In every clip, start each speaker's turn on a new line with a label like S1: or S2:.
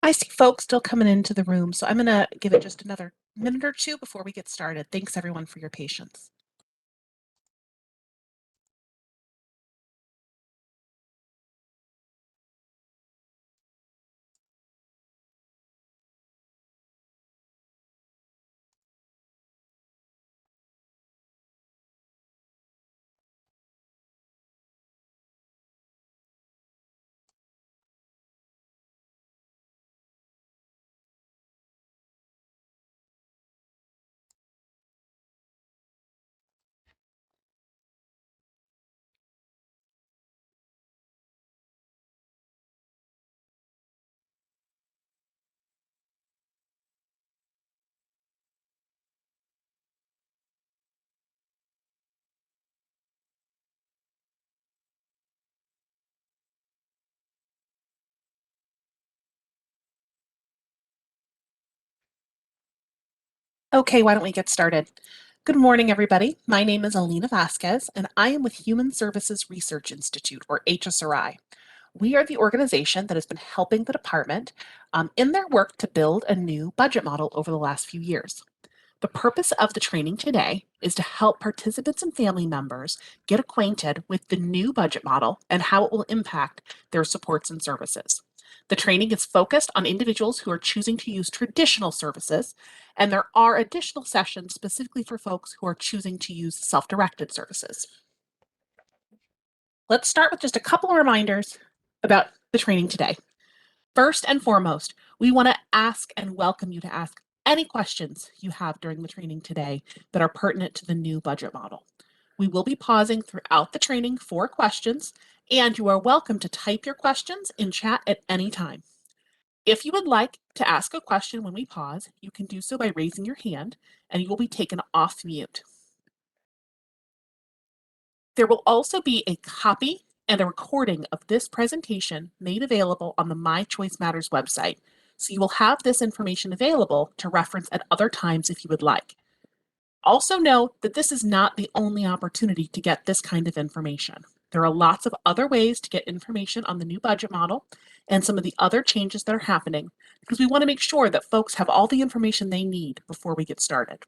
S1: I see folks still coming into the room, so I'm going to give it just another minute or two before we get started. Thanks everyone for your patience. Okay, why don't we get started? Good morning, everybody. My name is Alina Vasquez, and I am with Human Services Research Institute, or HSRI. We are the organization that has been helping the department in their work to build a new budget model over the last few years. The purpose of the training today is to help participants and family members get acquainted with the new budget model and how it will impact their supports and services. The training is focused on individuals who are choosing to use traditional services, and there are additional sessions specifically for folks who are choosing to use self-directed services. Let's start with just a couple of reminders about the training today. First and foremost, we want to ask and welcome you to ask any questions you have during the training today that are pertinent to the new budget model. We will be pausing throughout the training for questions, and you are welcome to type your questions in chat at any time. If you would like to ask a question when we pause, you can do so by raising your hand, and you will be taken off mute. There will also be a copy and a recording of this presentation made available on the My Choice Matters website, so you will have this information available to reference at other times if you would like. Also note that this is not the only opportunity to get this kind of information. There are lots of other ways to get information on the new budget model and some of the other changes that are happening, because we want to make sure that folks have all the information they need before we get started.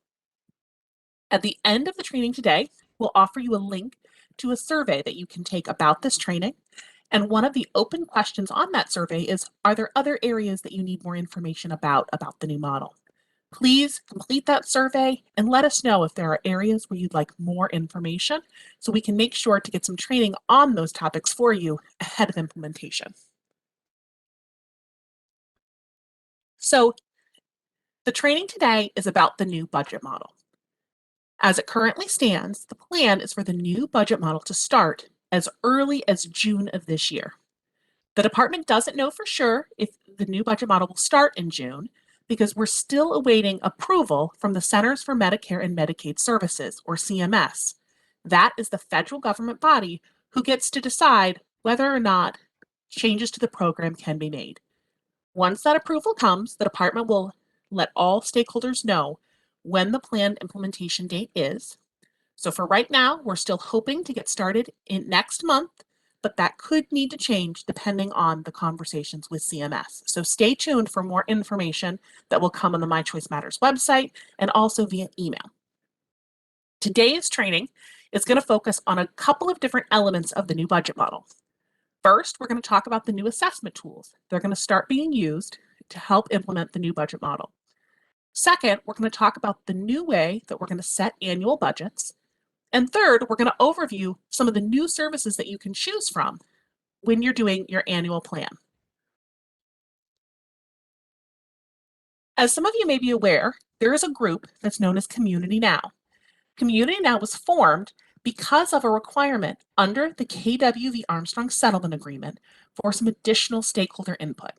S1: At the end of the training today, we'll offer you a link to a survey that you can take about this training. And one of the open questions on that survey is, are there other areas that you need more information about the new model? Please complete that survey and let us know if there are areas where you'd like more information so we can make sure to get some training on those topics for you ahead of implementation. So the training today is about the new budget model. As it currently stands, the plan is for the new budget model to start as early as June of this year. The department doesn't know for sure if the new budget model will start in June because we're still awaiting approval from the Centers for Medicare and Medicaid Services, or CMS. That is the federal government body who gets to decide whether or not changes to the program can be made. Once that approval comes, the department will let all stakeholders know when the planned implementation date is. So for right now, we're still hoping to get started in next month, but that could need to change depending on the conversations with CMS. So stay tuned for more information that will come on the My Choice Matters website and also via email. Today's training is going to focus on a couple of different elements of the new budget model. First, we're going to talk about the new assessment tools. They're going to start being used to help implement the new budget model. Second, we're going to talk about the new way that we're going to set annual budgets. And third, we're going to overview some of the new services that you can choose from when you're doing your annual plan. As some of you may be aware, there is a group that's known as Community Now. Community Now was formed because of a requirement under the KW Armstrong Settlement Agreement for some additional stakeholder input.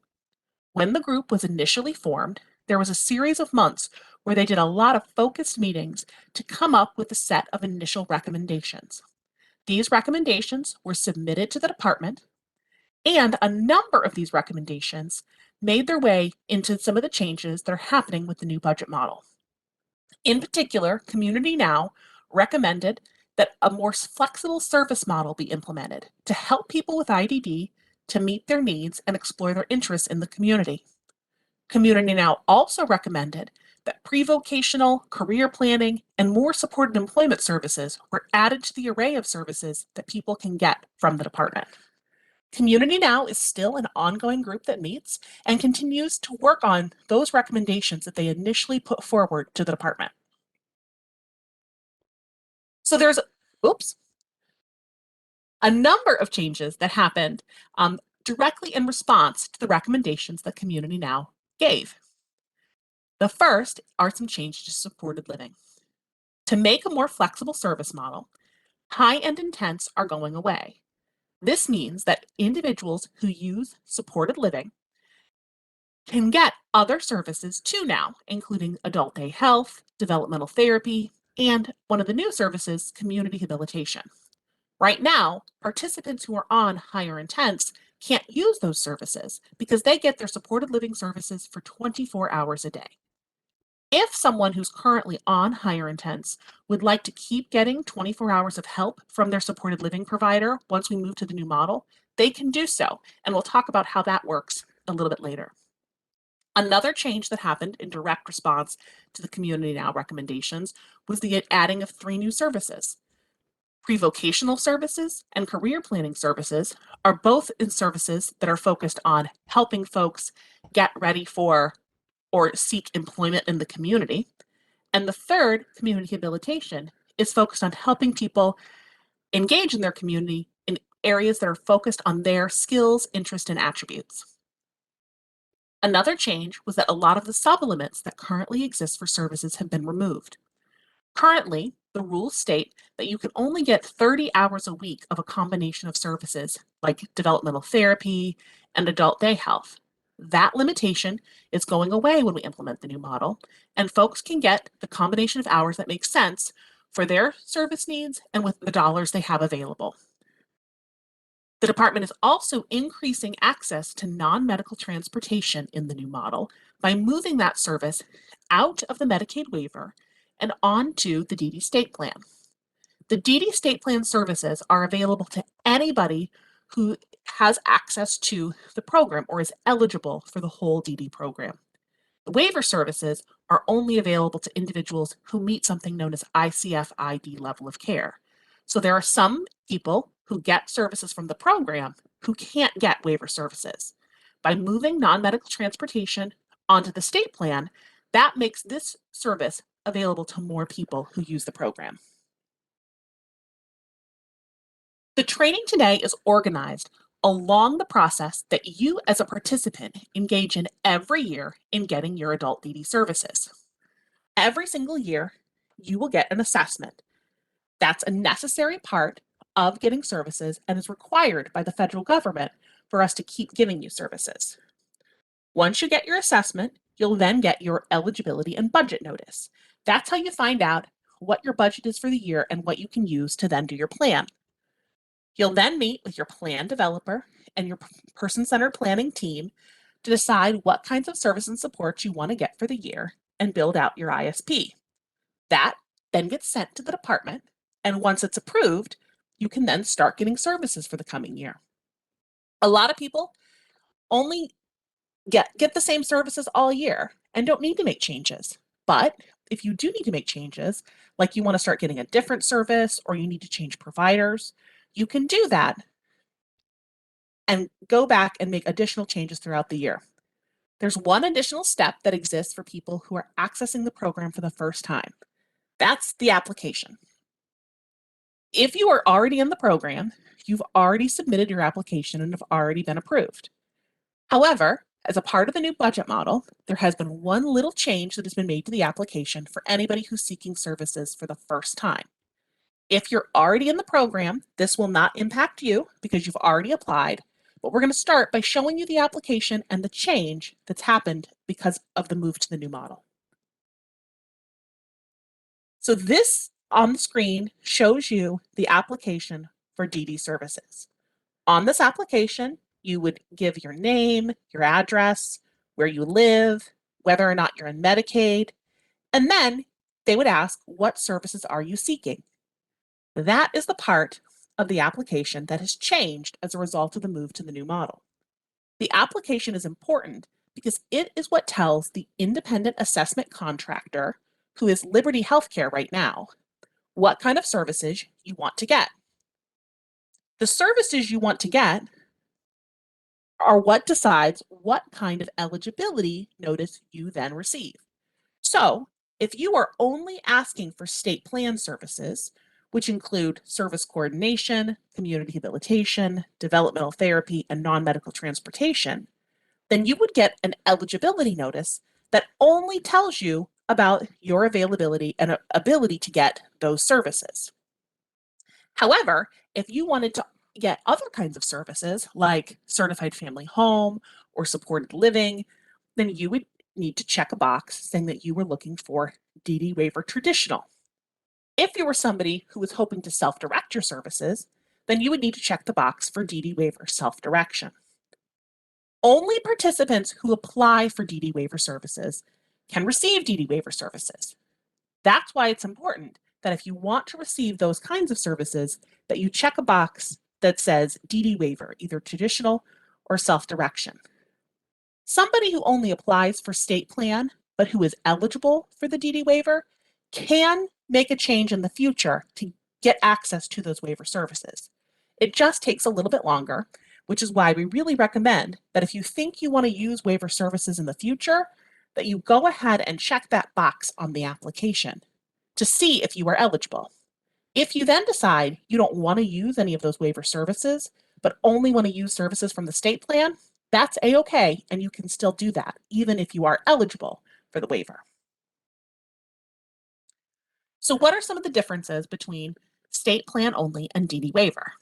S1: When the group was initially formed, there was a series of months where they did a lot of focused meetings to come up with a set of initial recommendations. These recommendations were submitted to the department, and a number of these recommendations made their way into some of the changes that are happening with the new budget model. In particular, Community Now recommended that a more flexible service model be implemented to help people with IDD to meet their needs and explore their interests in the community. Community Now also recommended that pre-vocational, career planning, and more supported employment services were added to the array of services that people can get from the department. Community Now is still an ongoing group that meets and continues to work on those recommendations that they initially put forward to the department. So there's, a number of changes that happened directly in response to the recommendations that Community Now gave. The first are some changes to supported living. To make a more flexible service model, high-end intents are going away. This means that individuals who use supported living can get other services too now, including adult day health, developmental therapy, and one of the new services, community habilitation. Right now, participants who are on higher intents can't use those services because they get their supported living services for 24 hours a day. If someone who's currently on higher intents would like to keep getting 24 hours of help from their supported living provider once we move to the new model, they can do so, and we'll talk about how that works a little bit later. Another change that happened in direct response to the Community Now recommendations was the adding of 3 new services. Pre-vocational services and career planning services are both in services that are focused on helping folks get ready for or seek employment in the community. And the third, community habilitation, is focused on helping people engage in their community in areas that are focused on their skills, interests, and attributes. Another change was that a lot of the sublimits that currently exist for services have been removed. Currently, the rules state that you can only get 30 hours a week of a combination of services like developmental therapy and adult day health. That limitation is going away when we implement the new model, and folks can get the combination of hours that makes sense for their service needs and with the dollars they have available. The department is also increasing access to non-medical transportation in the new model by moving that service out of the Medicaid waiver and onto the DD state plan. The DD state plan services are available to anybody who has access to the program or is eligible for the whole DD program. The waiver services are only available to individuals who meet something known as ICF ID level of care. So there are some people who get services from the program who can't get waiver services. By moving non-medical transportation onto the state plan, that makes this service available to more people who use the program. The training today is organized along the process that you as a participant engage in every year in getting your adult DD services. Every single year, you will get an assessment. That's a necessary part of getting services and is required by the federal government for us to keep giving you services. Once you get your assessment, you'll then get your eligibility and budget notice. That's how you find out what your budget is for the year and what you can use to then do your plan. You'll then meet with your plan developer and your person-centered planning team to decide what kinds of service and support you want to get for the year and build out your ISP. That then gets sent to the department, and once it's approved, you can then start getting services for the coming year. A lot of people only get the same services all year and don't need to make changes. But if you do need to make changes, like you want to start getting a different service or you need to change providers, you can do that and go back and make additional changes throughout the year. There's one additional step that exists for people who are accessing the program for the first time. That's the application. If you are already in the program, you've already submitted your application and have already been approved. However, as a part of the new budget model, there has been one little change that has been made to the application for anybody who's seeking services for the first time. If you're already in the program, this will not impact you because you've already applied, but we're going to start by showing you the application and the change that's happened because of the move to the new model. So this on the screen shows you the application for DD services. On this application, you would give your name, your address, where you live, whether or not you're in Medicaid, and then they would ask, what services are you seeking? That is the part of the application that has changed as a result of the move to the new model. The application is important because it is what tells the independent assessment contractor, who is Liberty Healthcare right now, what kind of services you want to get. The services you want to get are what decides what kind of eligibility notice you then receive. So, if you are only asking for state plan services, which include service coordination, community habilitation, developmental therapy, and non-medical transportation, then you would get an eligibility notice that only tells you about your availability and ability to get those services. However, if you wanted to get other kinds of services like certified family home or supported living, then you would need to check a box saying that you were looking for DD waiver traditional. If you were somebody who was hoping to self-direct your services, then you would need to check the box for DD waiver self-direction. Only participants who apply for DD waiver services can receive DD waiver services. That's why it's important that if you want to receive those kinds of services, that you check a box that says DD waiver, either traditional or self-direction. Somebody who only applies for state plan, but who is eligible for the DD waiver, can make a change in the future to get access to those waiver services. It just takes a little bit longer, which is why we really recommend that if you think you want to use waiver services in the future, that you go ahead and check that box on the application to see if you are eligible. If you then decide you don't want to use any of those waiver services, but only want to use services from the state plan, that's a-okay, and you can still do that, even if you are eligible for the waiver. So what are some of the differences between state plan only and DD waiver?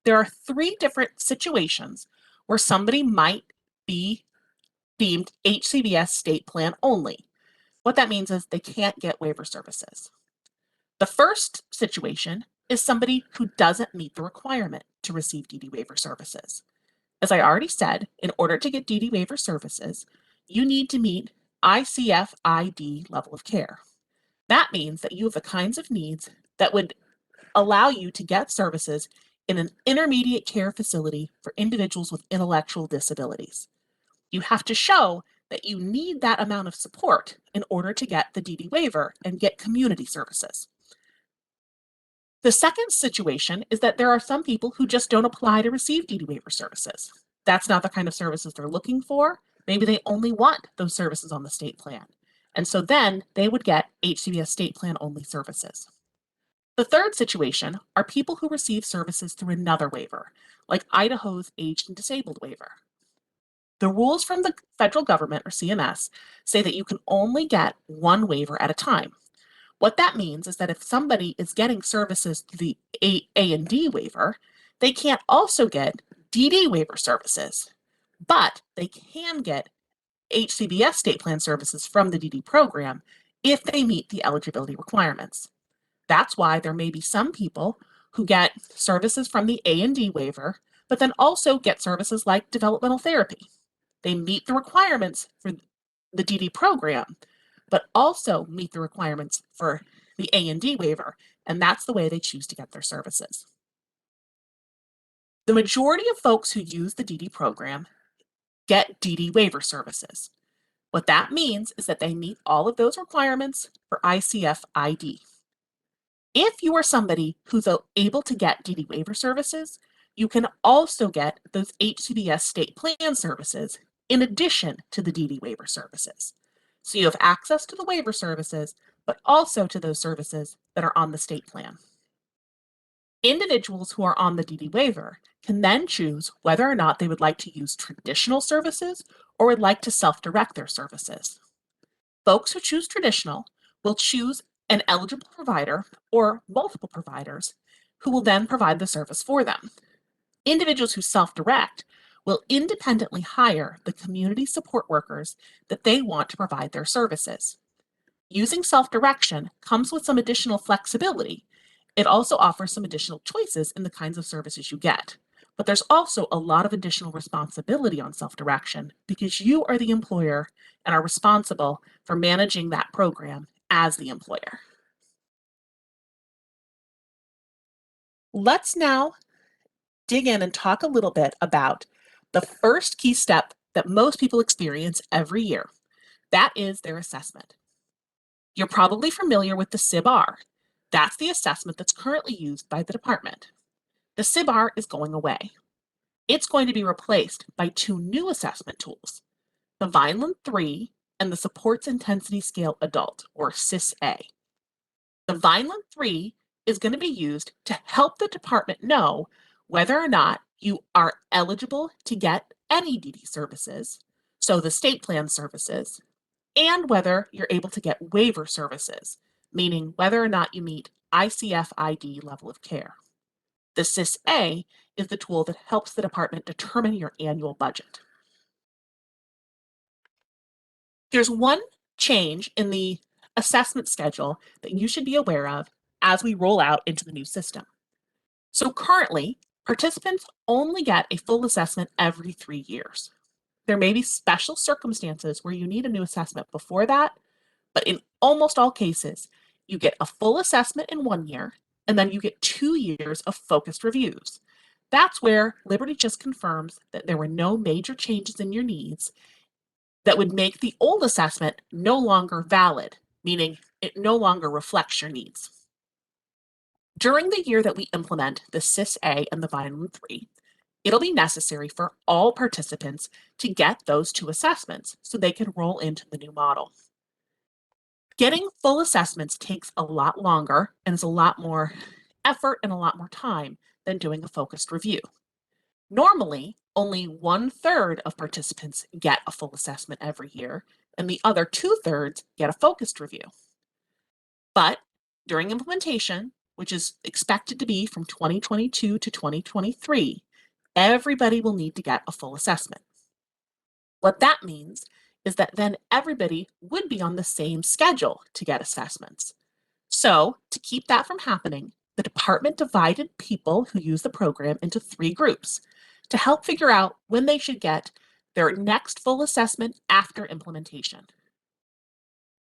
S1: There are 3 different situations where somebody might be deemed HCBS state plan only. What that means is they can't get waiver services. The first situation is somebody who doesn't meet the requirement to receive DD waiver services. As I already said, in order to get DD waiver services, you need to meet ICF-ID level of care. That means that you have the kinds of needs that would allow you to get services in an intermediate care facility for individuals with intellectual disabilities. You have to show that you need that amount of support in order to get the DD waiver and get community services. The second situation is that there are some people who just don't apply to receive DD waiver services. That's not the kind of services they're looking for. Maybe they only want those services on the state plan. And so then they would get HCBS state plan only services. The third situation are people who receive services through another waiver, like Idaho's Aged and Disabled waiver. The rules from the federal government, or CMS, say that you can only get one waiver at a time. What that means is that if somebody is getting services through the A&D waiver, they can't also get DD waiver services, but they can get HCBS state plan services from the DD program if they meet the eligibility requirements. That's why there may be some people who get services from the A&D waiver, but then also get services like developmental therapy. They meet the requirements for the DD program, but also meet the requirements for the A&D waiver, and that's the way they choose to get their services. The majority of folks who use the DD program get DD waiver services. What that means is that they meet all of those requirements for ICF-ID. If you are somebody who's able to get DD waiver services, you can also get those HCBS state plan services in addition to the DD waiver services. So you have access to the waiver services, but also to those services that are on the state plan. Individuals who are on the DD waiver can then choose whether or not they would like to use traditional services or would like to self-direct their services. Folks who choose traditional will choose an eligible provider or multiple providers who will then provide the service for them. Individuals who self-direct will independently hire the community support workers that they want to provide their services. Using self-direction comes with some additional flexibility. It also offers some additional choices in the kinds of services you get. But there's also a lot of additional responsibility on self-direction because you are the employer and are responsible for managing that program as the employer. Let's now dig in and talk a little bit about the first key step that most people experience every year. That is their assessment. You're probably familiar with the SIB-R. That's the assessment that's currently used by the department. The SIB-R is going away. It's going to be replaced by two new assessment tools, the Vineland 3 and the Supports Intensity Scale Adult, or SIS-A. The Vineland 3 is going to be used to help the department know whether or not you are eligible to get any DD services, so the state plan services, and whether you're able to get waiver services, meaning whether or not you meet ICF-ID level of care. The SIS-A is the tool that helps the department determine your annual budget. There's one change in the assessment schedule that you should be aware of as we roll out into the new system. So currently, participants only get a full assessment every 3 years. There may be special circumstances where you need a new assessment before that, but in almost all cases, you get a full assessment in 1 year, and then you get 2 years of focused reviews. That's where Liberty just confirms that there were no major changes in your needs that would make the old assessment no longer valid, meaning it no longer reflects your needs. During the year that we implement the SIS-A and the Vineland 3, it'll be necessary for all participants to get those two assessments so they can roll into the new model. Getting full assessments takes a lot longer and is a lot more effort and a lot more time than doing a focused review. Normally, only 1/3 of participants get a full assessment every year, and the other 2/3 get a focused review. But during implementation, which is expected to be from 2022 to 2023, everybody will need to get a full assessment. What that means is that then everybody would be on the same schedule to get assessments. So, to keep that from happening, the department divided people who use the program into 3 groups to help figure out when they should get their next full assessment after implementation.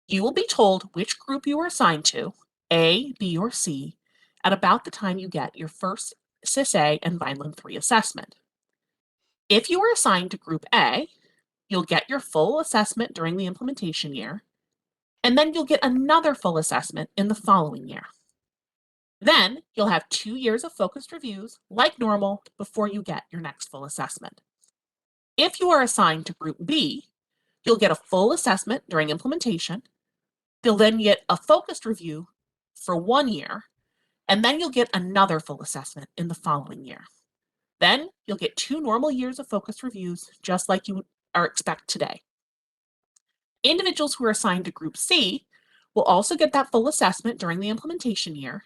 S1: You will be told which group you are assigned to, A, B, or C, at about the time you get your first SIS-A and Vineland 3 assessment. If you are assigned to Group A, you'll get your full assessment during the implementation year, and then you'll get another full assessment in the following year. Then you'll have 2 years of focused reviews, like normal, before you get your next full assessment. If you are assigned to Group B, you'll get a full assessment during implementation. You'll then get a focused review for 1 year, and then you'll get another full assessment in the following year. Then you'll get 2 normal years of focused reviews, just like you are expect today. Individuals who are assigned to Group C will also get that full assessment during the implementation year,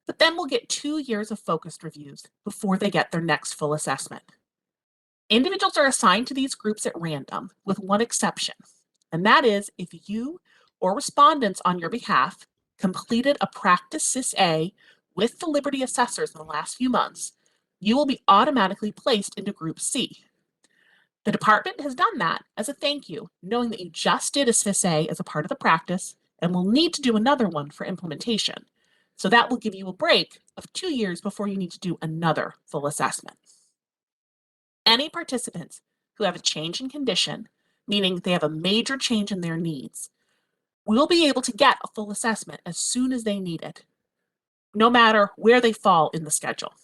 S1: but then will get 2 years of focused reviews before they get their next full assessment. Individuals are assigned to these groups at random, with one exception, and that is if you or respondents on your behalf completed a practice SIS-A with the Liberty assessors in the last few months, you will be automatically placed into Group C. The department has done that as a thank you, knowing that you just did a SIS-A as a part of the practice and will need to do another one for implementation. So that will give you a break of 2 years before you need to do another full assessment. Any participants who have a change in condition, meaning they have a major change in their needs, will be able to get a full assessment as soon as they need it, no matter where they fall in the schedule.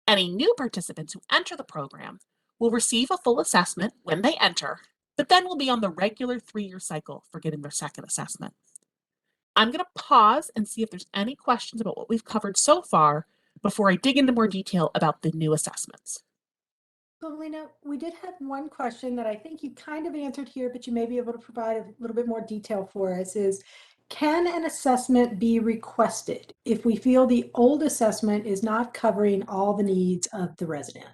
S1: Any new participants who enter the program will receive a full assessment when they enter, but then will be on the regular 3-year cycle for getting their second assessment. I'm going to pause and see if there's any questions about what we've covered so far before I dig into more detail about the new assessments.
S2: So, Lena, we did have one question that I think you kind of answered here, but you may be able to provide a little bit more detail for us is, can an assessment be requested if we feel the old assessment is not covering all the needs of the resident?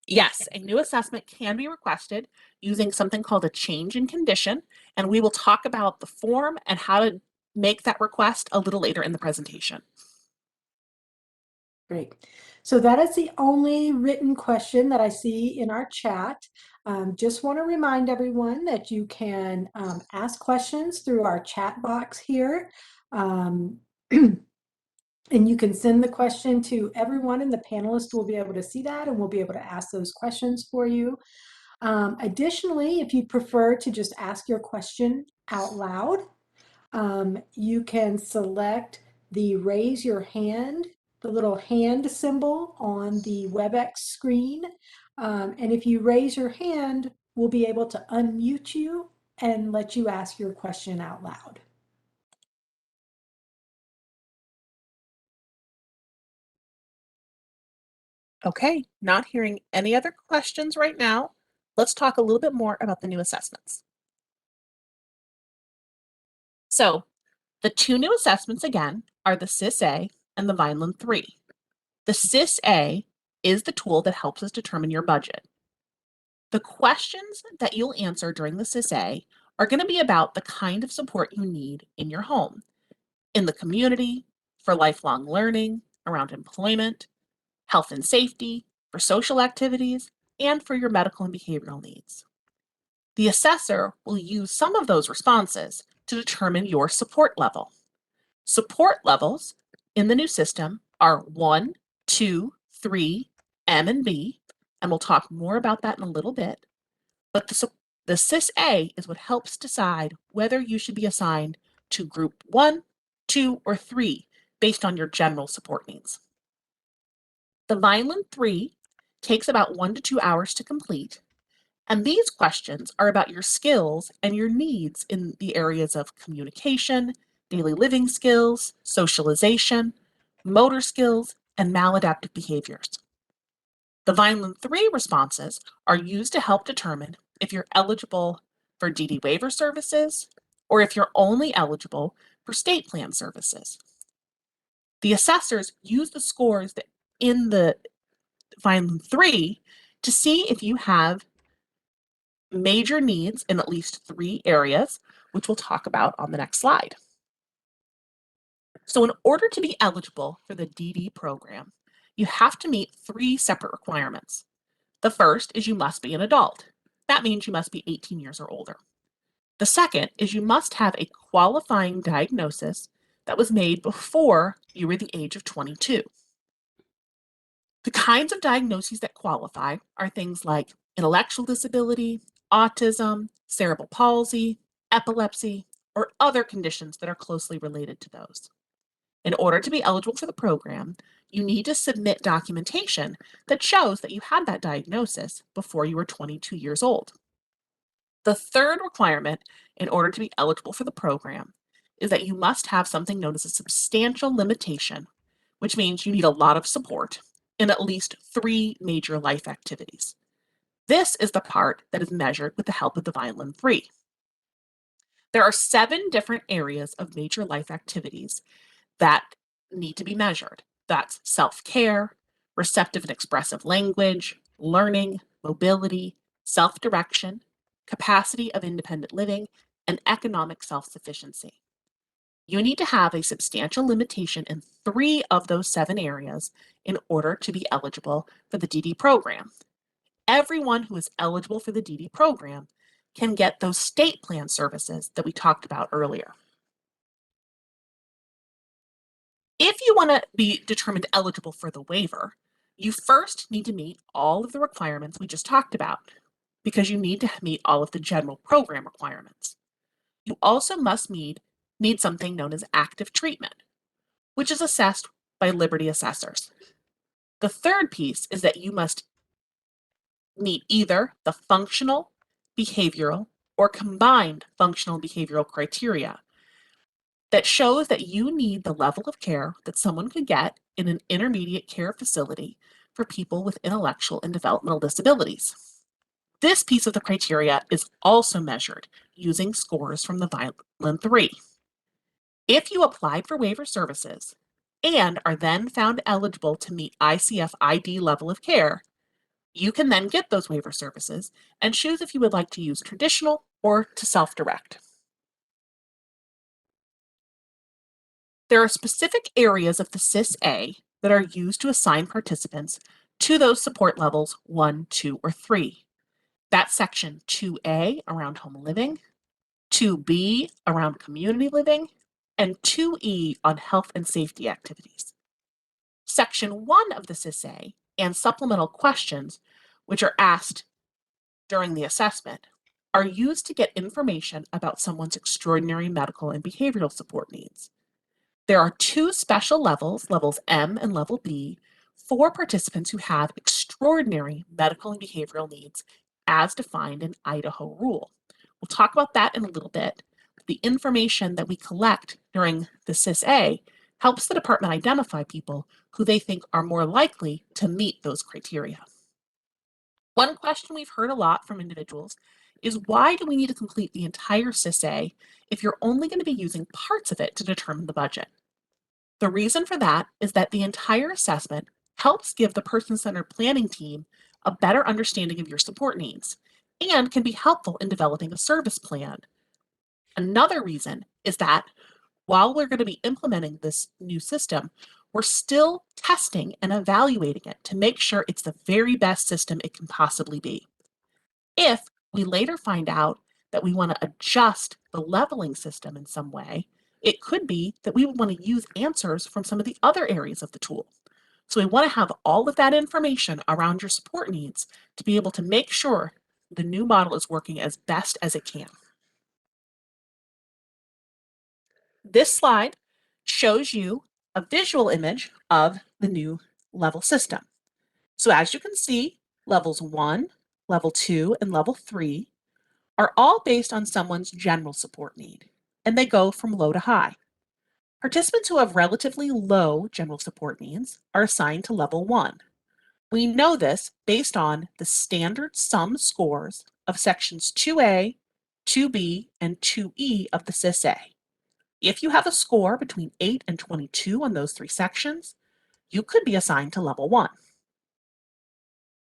S1: Yes, a new assessment can be requested using something called a change in condition, and we will talk about the form and how to make that request a little later in the presentation.
S2: Great. So that is the only written question that I see in our chat. Just want to remind everyone that you can ask questions through our chat box here. And you can send the question to everyone, and the panelists will be able to see that, and we'll be able to ask those questions for you. Additionally, if you prefer to just ask your question out loud, you can select the raise your hand, the little hand symbol on the WebEx screen. And if you raise your hand, we'll be able to unmute you and let you ask your question out loud.
S1: Okay, not hearing any other questions right now. Let's talk a little bit more about the new assessments. So the two new assessments again are the CIS-A and the Vineland 3. The CIS-A is the tool that helps us determine your budget. The questions that you'll answer during the CIS-A are going to be about the kind of support you need in your home, in the community, for lifelong learning, around employment, health and safety, for social activities, and for your medical and behavioral needs. The assessor will use some of those responses to determine your support level. Support levels in the new system are 1, 2, 3, M, and B, and we'll talk more about that in a little bit. But the CIS-A is what helps decide whether you should be assigned to group 1, 2, or 3 based on your general support needs. The Vineland 3 takes about 1 to 2 hours to complete, and these questions are about your skills and your needs in the areas of communication, daily living skills, socialization, motor skills, and maladaptive behaviors. The Vineland 3 responses are used to help determine if you're eligible for DD waiver services or if you're only eligible for state plan services. The assessors use the scores that in the Vineland 3 to see if you have major needs in at least 3 areas, which we'll talk about on the next slide. So in order to be eligible for the DD program, you have to meet 3 separate requirements. The first is you must be an adult. That means you must be 18 years or older. The second is you must have a qualifying diagnosis that was made before you were the age of 22. The kinds of diagnoses that qualify are things like intellectual disability, autism, cerebral palsy, epilepsy, or other conditions that are closely related to those. In order to be eligible for the program, you need to submit documentation that shows that you had that diagnosis before you were 22 years old. The third requirement in order to be eligible for the program is that you must have something known as a substantial limitation, which means you need a lot of support in at least 3 major life activities. This is the part that is measured with the help of the Vineland 3. There are 7 different areas of major life activities that need to be measured. That's self-care, receptive and expressive language, learning, mobility, self-direction, capacity of independent living, and economic self-sufficiency. You need to have a substantial limitation in 3 of those 7 areas in order to be eligible for the DD program. Everyone who is eligible for the DD program can get those state plan services that we talked about earlier. If you want to be determined eligible for the waiver, you first need to meet all of the requirements we just talked about, because you need to meet all of the general program requirements. You also must need something known as active treatment, which is assessed by Liberty assessors. The third piece is that you must meet either the functional, behavioral, or combined functional behavioral criteria that shows that you need the level of care that someone could get in an intermediate care facility for people with intellectual and developmental disabilities. This piece of the criteria is also measured using scores from the Vineland 3. If you applied for waiver services and are then found eligible to meet ICF ID level of care, you can then get those waiver services and choose if you would like to use traditional or to self-direct. There are specific areas of the CIS-A that are used to assign participants to those support levels 1, 2, or 3. That's section 2A around home living, 2B around community living, and 2E on health and safety activities. Section 1 of the CIS-A and supplemental questions, which are asked during the assessment are used to get information about someone's extraordinary medical and behavioral support needs. There are two special levels, levels M and level B, for participants who have extraordinary medical and behavioral needs as defined in Idaho rule. We'll talk about that in a little bit. The information that we collect during the SIS-A helps the department identify people who they think are more likely to meet those criteria. One question we've heard a lot from individuals is, why do we need to complete the entire SIS-A if you're only going to be using parts of it to determine the budget? The reason for that is that the entire assessment helps give the person-centered planning team a better understanding of your support needs and can be helpful in developing a service plan. Another reason is that while we're going to be implementing this new system, we're still testing and evaluating it to make sure it's the very best system it can possibly be. If we later find out that we want to adjust the leveling system in some way, it could be that we would want to use answers from some of the other areas of the tool. So we want to have all of that information around your support needs to be able to make sure the new model is working as best as it can. This slide shows you a visual image of the new level system. So as you can see, levels 1, level 2, and level 3 are all based on someone's general support need, and they go from low to high. Participants who have relatively low general support needs are assigned to level 1. We know this based on the standard sum scores of sections 2A, 2B, and 2E of the SIS-A. If you have a score between 8 and 22 on those three sections, you could be assigned to level 1.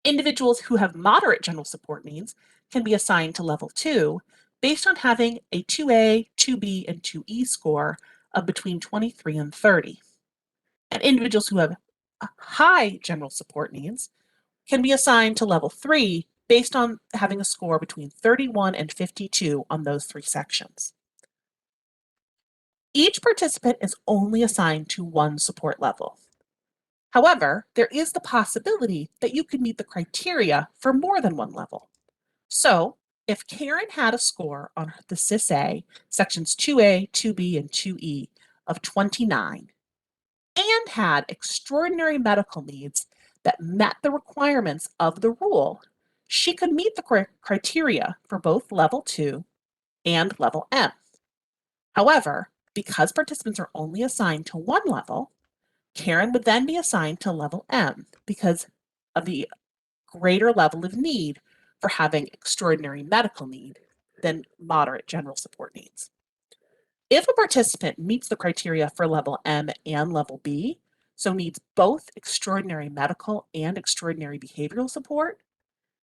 S1: Individuals who have moderate general support needs can be assigned to level 2 based on having a 2A, 2B, and 2E score of between 23 and 30. And individuals who have high general support needs can be assigned to level 3 based on having a score between 31 and 52 on those three sections. Each participant is only assigned to one support level. However, there is the possibility that you could meet the criteria for more than one level. So, if Karen had a score on the SIS-A, sections 2A, 2B, and 2E of 29, and had extraordinary medical needs that met the requirements of the rule, she could meet the criteria for both level 2 and level M. However, because participants are only assigned to one level, Karen would then be assigned to level M because of the greater level of need for having extraordinary medical need than moderate general support needs. If a participant meets the criteria for level M and level B, so needs both extraordinary medical and extraordinary behavioral support,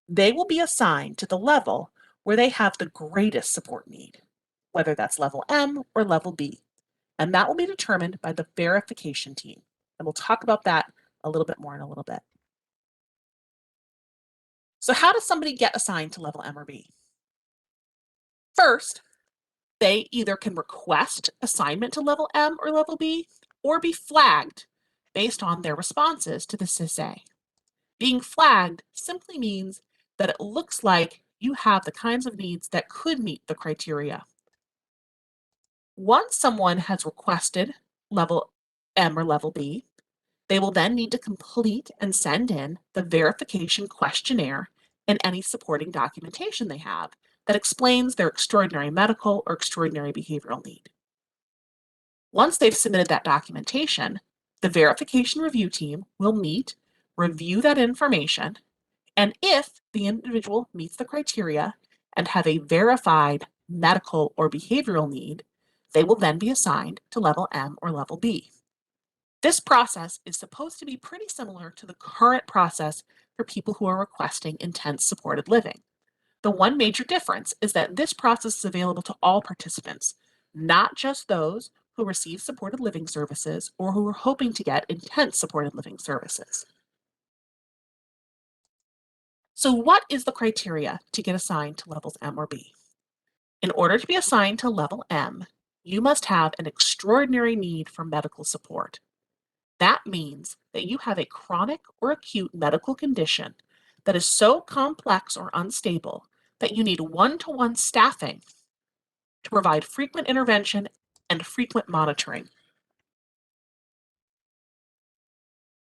S1: they will be assigned to the level where they have the greatest support need, whether that's level M or level B. And that will be determined by the verification team. And we'll talk about that a little bit more in a little bit. So how does somebody get assigned to level M or B? First, they either can request assignment to level M or level B, or be flagged based on their responses to the SIS-A. Being flagged simply means that it looks like you have the kinds of needs that could meet the criteria. Once someone has requested level M or level B, they will then need to complete and send in the verification questionnaire and any supporting documentation they have that explains their extraordinary medical or extraordinary behavioral need. Once they've submitted that documentation, the verification review team will meet, review that information, and if the individual meets the criteria and have a verified medical or behavioral need, they will then be assigned to level M or level B. This process is supposed to be pretty similar to the current process for people who are requesting intense supported living. The one major difference is that this process is available to all participants, not just those who receive supported living services or who are hoping to get intense supported living services. So what is the criteria to get assigned to levels M or B? In order to be assigned to level M, you must have an extraordinary need for medical support. That means that you have a chronic or acute medical condition that is so complex or unstable that you need one-to-one staffing to provide frequent intervention and frequent monitoring.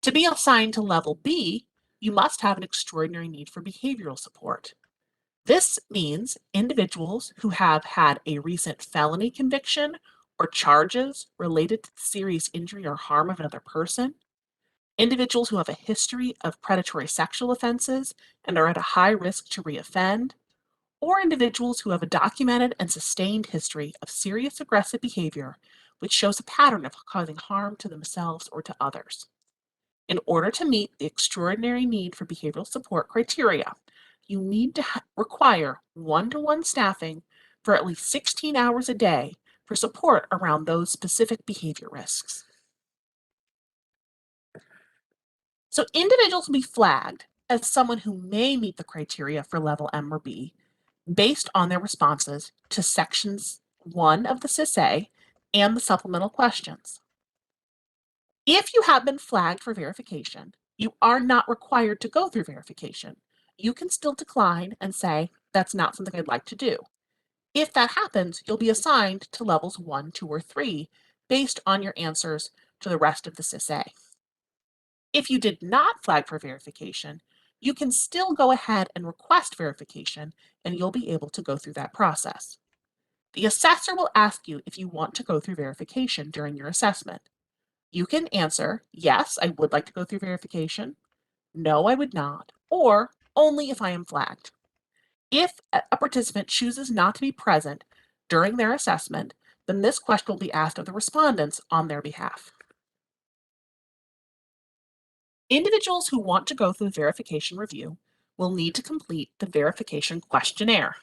S1: To be assigned to level B, you must have an extraordinary need for behavioral support. This means individuals who have had a recent felony conviction or charges related to the serious injury or harm of another person, individuals who have a history of predatory sexual offenses and are at a high risk to reoffend, or individuals who have a documented and sustained history of serious aggressive behavior which shows a pattern of causing harm to themselves or to others. In order to meet the extraordinary need for behavioral support criteria, you need to require one-to-one staffing for at least 16 hours a day for support around those specific behavior risks. So individuals will be flagged as someone who may meet the criteria for level M or B based on their responses to sections 1 of the SIS-A and the supplemental questions. If you have been flagged for verification, you are not required to go through verification. You can still decline and say, that's not something I'd like to do. If that happens, you'll be assigned to levels 1, 2, or 3 based on your answers to the rest of the SIS-A. If you did not flag for verification, you can still go ahead and request verification, and you'll be able to go through that process. The assessor will ask you if you want to go through verification during your assessment. You can answer, yes, I would like to go through verification, no, I would not, or only if I am flagged. If a participant chooses not to be present during their assessment, then this question will be asked of the respondents on their behalf. Individuals who want to go through the verification review will need to complete the Verification Questionnaire.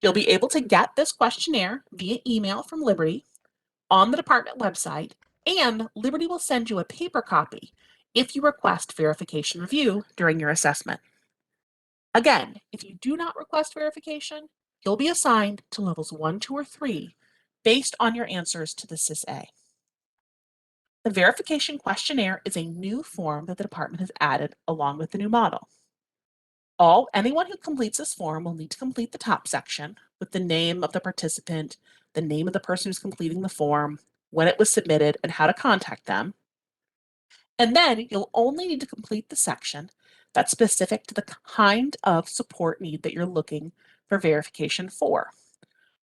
S1: You'll be able to get this questionnaire via email from Liberty on the department website, and Liberty will send you a paper copy if you request verification review during your assessment. Again, if you do not request verification, you'll be assigned to levels 1, 2, or 3 based on your answers to the SIS-A. The Verification Questionnaire is a new form that the department has added along with the new model. Anyone who completes this form will need to complete the top section with the name of the participant, the name of the person who's completing the form, when it was submitted, and how to contact them. And then you'll only need to complete the section that's specific to the kind of support need that you're looking for verification for.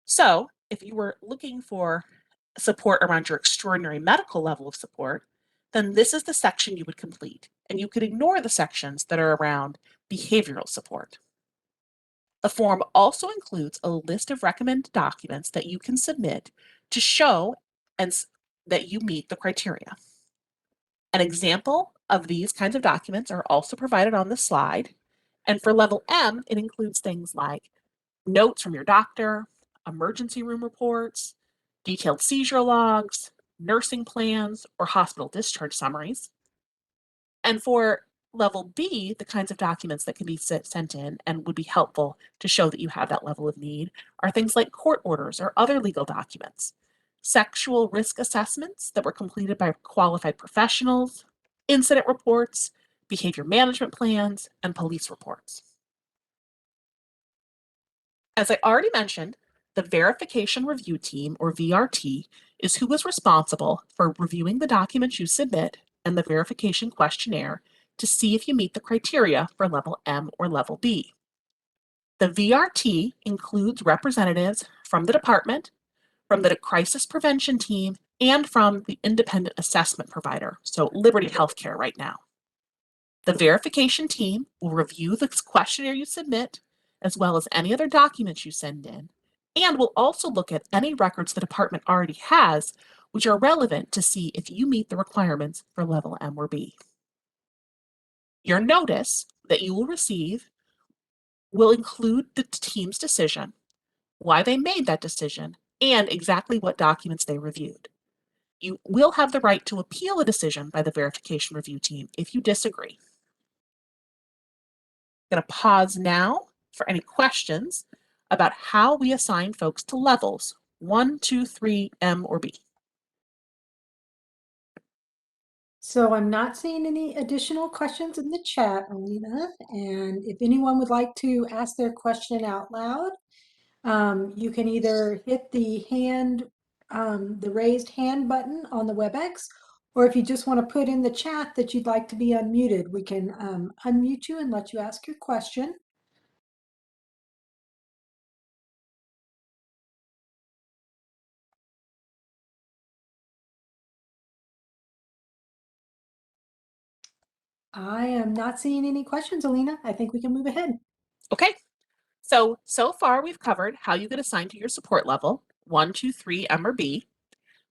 S1: So if you were looking for support around your extraordinary medical level of support, then this is the section you would complete, and you could ignore the sections that are around behavioral support. The form also includes a list of recommended documents that you can submit to show that you meet the criteria. An example of these kinds of documents are also provided on the slide. And for level M, it includes things like notes from your doctor, emergency room reports, detailed seizure logs, nursing plans, or hospital discharge summaries. And for level B, the kinds of documents that can be sent in and would be helpful to show that you have that level of need are things like court orders or other legal documents, sexual risk assessments that were completed by qualified professionals, incident reports, behavior management plans, and police reports. As I already mentioned, the Verification Review Team, or VRT, is who is responsible for reviewing the documents you submit and the verification questionnaire to see if you meet the criteria for level M or level B. The VRT includes representatives from the department, from the crisis prevention team, and from the independent assessment provider, so Liberty Healthcare right now. The verification team will review the questionnaire you submit, as well as any other documents you send in, and will also look at any records the department already has, which are relevant to see if you meet the requirements for level M or B. Your notice that you will receive will include the team's decision, why they made that decision, and exactly what documents they reviewed. You will have the right to appeal a decision by the verification review team if you disagree. I'm going to pause now for any questions about how we assign folks to levels 1, 2, 3, M, or B.
S2: So I'm not seeing any additional questions in the chat, Alina. And if anyone would like to ask their question out loud, you can either hit the the raised hand button on the WebEx, or if you just want to put in the chat that you'd like to be unmuted, we can unmute you and let you ask your question. I am not seeing any questions, Alina. I think we can move ahead.
S1: Okay, so far we've covered how you get assigned to your support level, 1, 2, 3, M, or B.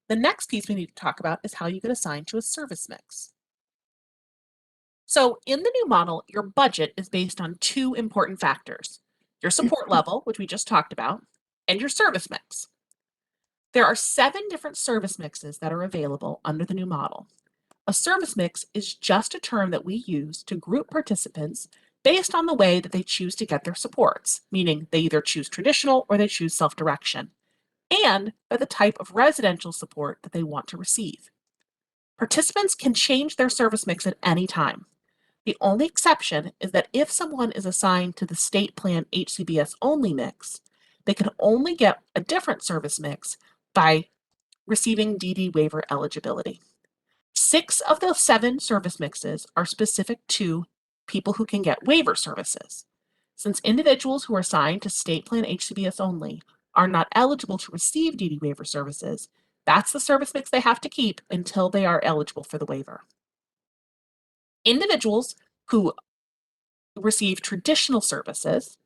S1: The next piece we need to talk about is how you get assigned to a service mix. So in the new model, your budget is based on two important factors, your support level, which we just talked about, and your service mix. There are 7 different service mixes that are available under the new model. A service mix is just a term that we use to group participants based on the way that they choose to get their supports, meaning they either choose traditional or they choose self-direction, and by the type of residential support that they want to receive. Participants can change their service mix at any time. The only exception is that if someone is assigned to the state plan HCBS only mix, they can only get a different service mix by receiving DD waiver eligibility. 6 of the 7 service mixes are specific to people who can get waiver services. Since individuals who are assigned to state plan HCBS only are not eligible to receive DD waiver services, that's the service mix they have to keep until they are eligible for the waiver. Individuals who receive traditional services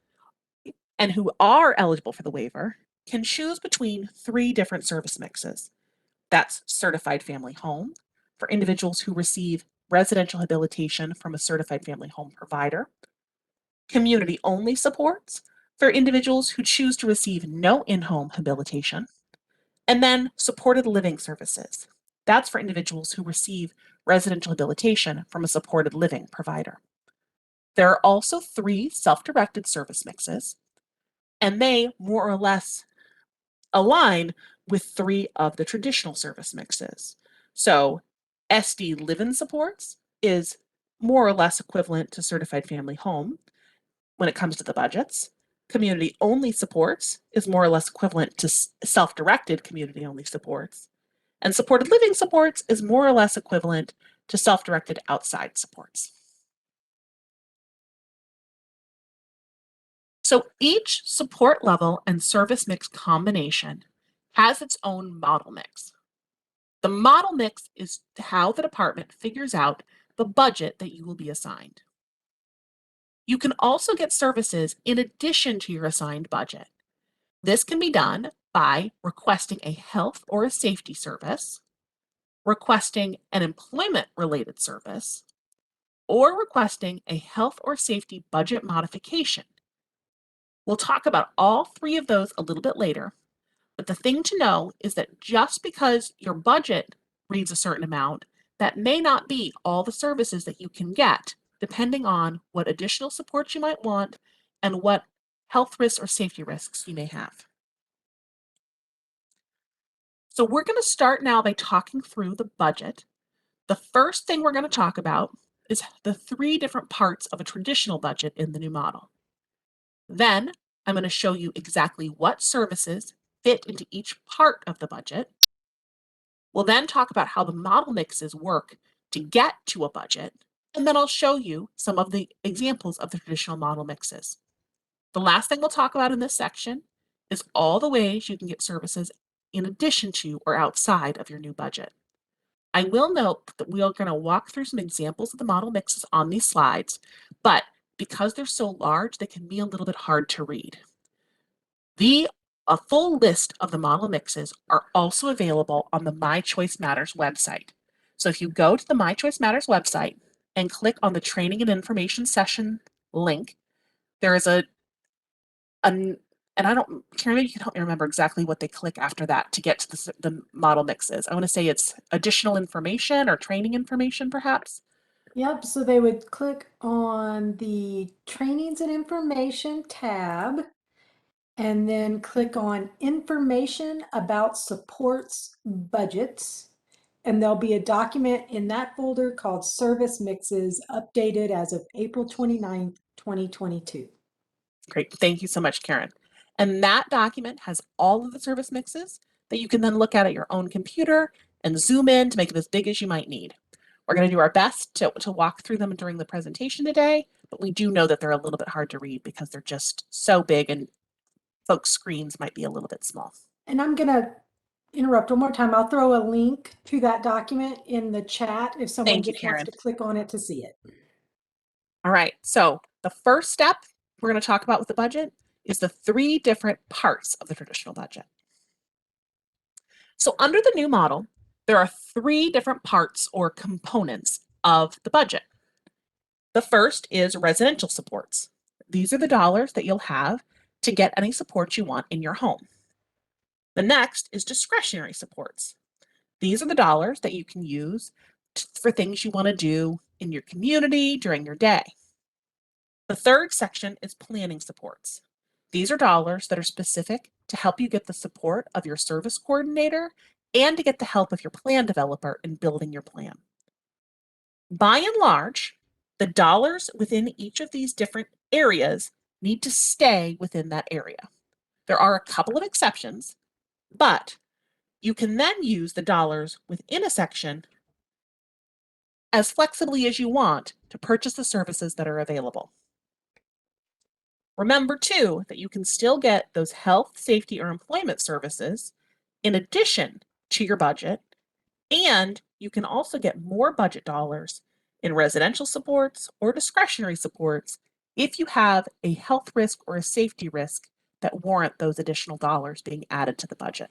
S1: and who are eligible for the waiver can choose between 3 different service mixes. That's certified family home for individuals who receive residential habilitation from a certified family home provider, community only supports for individuals who choose to receive no in-home habilitation, and then supported living services. That's for individuals who receive residential habilitation from a supported living provider. There are also 3 self-directed service mixes, and they more or less align with 3 of the traditional service mixes. So SD live-in supports is more or less equivalent to certified family home when it comes to the budgets. Community only supports is more or less equivalent to self-directed community only supports. And supported living supports is more or less equivalent to self-directed outside supports. So each support level and service mix combination has its own model mix. The model mix is how the department figures out the budget that you will be assigned. You can also get services in addition to your assigned budget. This can be done by requesting a health or a safety service, requesting an employment-related service, or requesting a health or safety budget modification. We'll talk about all 3 of those a little bit later, but the thing to know is that just because your budget reads a certain amount, that may not be all the services that you can get, depending on what additional supports you might want and what health risks or safety risks you may have. So we're going to start now by talking through the budget. The first thing we're going to talk about is the 3 different parts of a traditional budget in the new model. Then I'm going to show you exactly what services fit into each part of the budget. We'll then talk about how the model mixes work to get to a budget, and then I'll show you some of the examples of the traditional model mixes. The last thing we'll talk about in this section is all the ways you can get services in addition to or outside of your new budget. I will note that we are going to walk through some examples of the model mixes on these slides, but because they're so large, they can be a little bit hard to read. A full list of the model mixes are also available on the My Choice Matters website. So if you go to the My Choice Matters website and click on the Training and Information Session link, there is and I don't, Karen, maybe you can help me remember exactly what they click after that to get to the model mixes. I want to say it's additional information or training information, perhaps.
S2: Yep, so they would click on the Trainings and Information tab and then click on Information about Supports Budgets. and there'll be a document in that folder called Service Mixes, updated as of April 29th, 2022.
S1: Great. Thank you so much, Karen. And that document has all of the service mixes that you can then look at your own computer and zoom in to make it as big as you might need. We're going to do our best to walk through them during the presentation today, but we do know that they're a little bit hard to read because they're just so big and folks' screens might be a little bit small.
S2: And I'm going to interrupt one more time. I'll throw a link to that document in the chat if someone
S1: Thank you,
S2: just wants
S1: Karen.
S2: to click on it to see it.
S1: All right, so the first step we're going to talk about with the budget is the 3 different parts of the traditional budget. So under the new model, there are 3 different parts or components of the budget. The first is residential supports. These are the dollars that you'll have to get any support you want in your home. The next is discretionary supports. These are the dollars that you can use for things you want to do in your community during your day. The third section is planning supports. These are dollars that are specific to help you get the support of your service coordinator and to get the help of your plan developer in building your plan. By and large, the dollars within each of these different areas need to stay within that area. There are a couple of exceptions, but you can then use the dollars within a section as flexibly as you want to purchase the services that are available. Remember, too, that you can still get those health, safety, or employment services in addition to your budget, and you can also get more budget dollars in residential supports or discretionary supports if you have a health risk or a safety risk that warrant those additional dollars being added to the budget.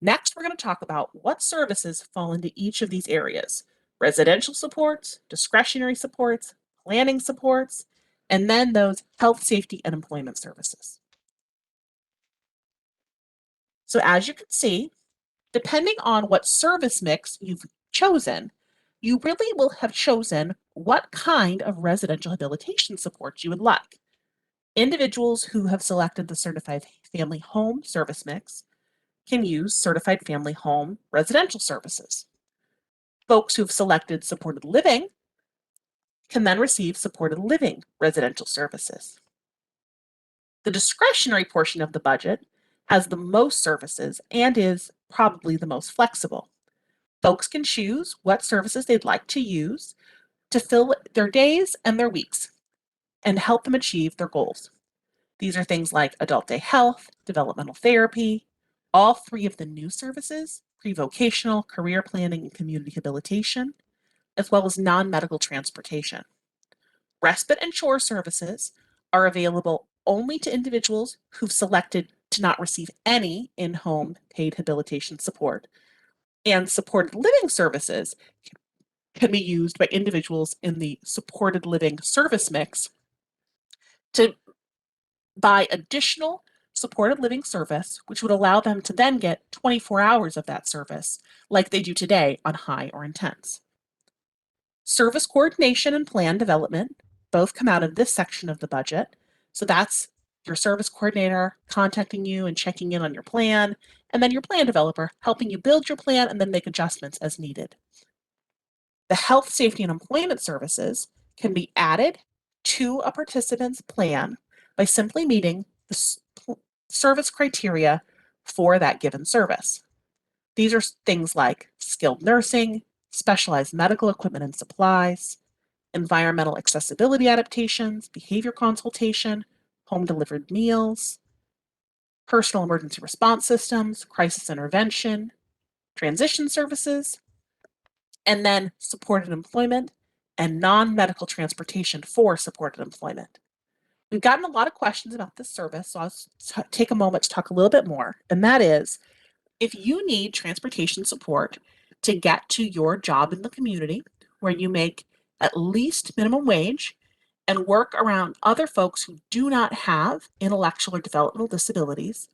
S1: Next, we're going to talk about what services fall into each of these areas: residential supports, discretionary supports, planning supports, and then those health, safety, and employment services. So as you can see, depending on what service mix you've chosen, you really will have chosen what kind of residential habilitation support you would like. Individuals who have selected the Certified Family Home service mix can use Certified Family Home residential services. Folks who've selected supported living can then receive supported living residential services. The discretionary portion of the budget has the most services and is probably the most flexible. Folks can choose what services they'd like to use to fill their days and their weeks and help them achieve their goals. These are things like adult day health, developmental therapy, all 3 of the new services, pre-vocational, career planning, and community habilitation, as well as non-medical transportation. Respite and chore services are available only to individuals who've selected to not receive any in-home paid habilitation support. And supported living services can be used by individuals in the supported living service mix to buy additional supported living service, which would allow them to then get 24 hours of that service like they do today on high or intense. Service coordination and plan development both come out of this section of the budget. So that's your service coordinator contacting you and checking in on your plan, and then your plan developer helping you build your plan and then make adjustments as needed. The health, safety, and employment services can be added to a participant's plan by simply meeting the service criteria for that given service. These are things like skilled nursing, specialized medical equipment and supplies, environmental accessibility adaptations, behavior consultation, home delivered meals, personal emergency response systems, crisis intervention, transition services, and then supported employment and non-medical transportation for supported employment. We've gotten a lot of questions about this service, so I'll take a moment to talk a little bit more, and that is, if you need transportation support to get to your job in the community where you make at least minimum wage and work around other folks who do not have intellectual or developmental disabilities,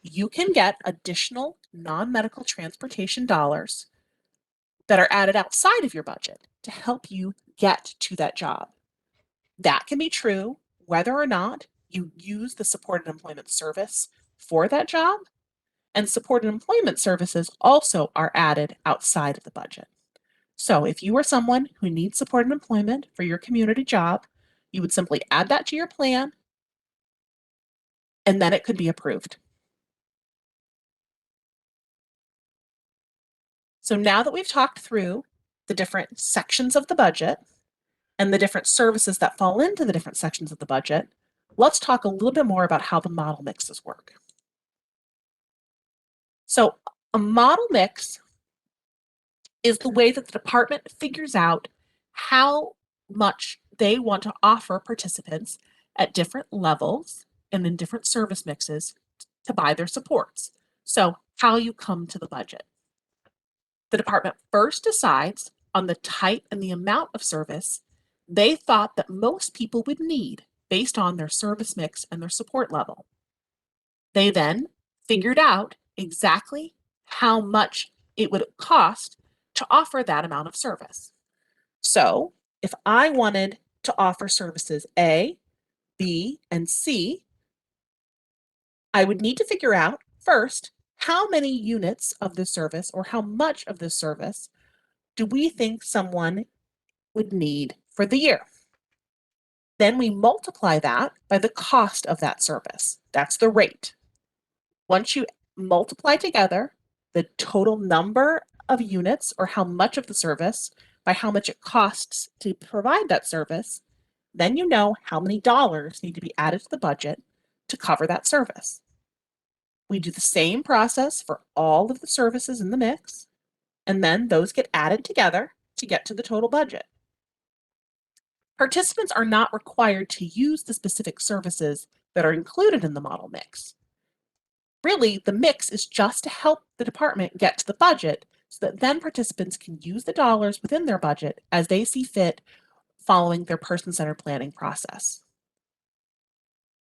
S1: you can get additional non-medical transportation dollars that are added outside of your budget to help you get to that job. That can be true whether or not you use the supported employment service for that job, and support and employment services also are added outside of the budget. So if you are someone who needs support and employment for your community job, you would simply add that to your plan, and then it could be approved. So now that we've talked through the different sections of the budget and the different services that fall into the different sections of the budget, let's talk a little bit more about how the model mixes work. So a model mix is the way that the department figures out how much they want to offer participants at different levels and in different service mixes to buy their supports. So how you come to the budget. The department first decides on the type and the amount of service they thought that most people would need based on their service mix and their support level. They then figured out exactly how much it would cost to offer that amount of service. So if I wanted to offer services A, B, and C, I would need to figure out first, how many units of this service or how much of this service do we think someone would need for the year? Then we multiply that by the cost of that service. That's the rate. Once you multiply together the total number of units or how much of the service by how much it costs to provide that service, then you know how many dollars need to be added to the budget to cover that service. We do the same process for all of the services in the mix, and then those get added together to get to the total budget. Participants are not required to use the specific services that are included in the model mix. Really, the mix is just to help the department get to the budget so that then participants can use the dollars within their budget as they see fit following their person-centered planning process.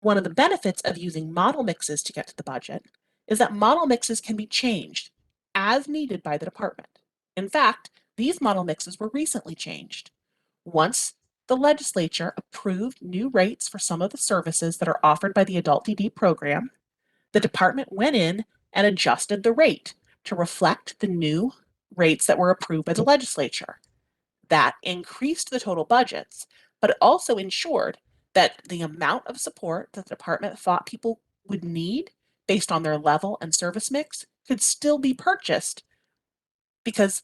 S1: One of the benefits of using model mixes to get to the budget is that model mixes can be changed as needed by the department. In fact, these model mixes were recently changed. Once the legislature approved new rates for some of the services that are offered by the Adult DD program, the department went in and adjusted the rate to reflect the new rates that were approved by the legislature. That increased the total budgets, but it also ensured that the amount of support that the department thought people would need based on their level and service mix could still be purchased because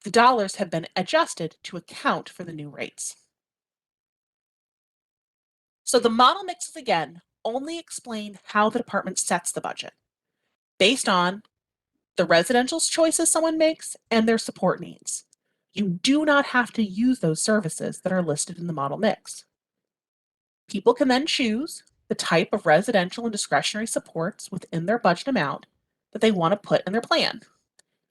S1: the dollars have been adjusted to account for the new rates. So the model mixes, again, only explain how the department sets the budget based on the residential's choices someone makes and their support needs. You do not have to use those services that are listed in the model mix. People can then choose the type of residential and discretionary supports within their budget amount that they want to put in their plan.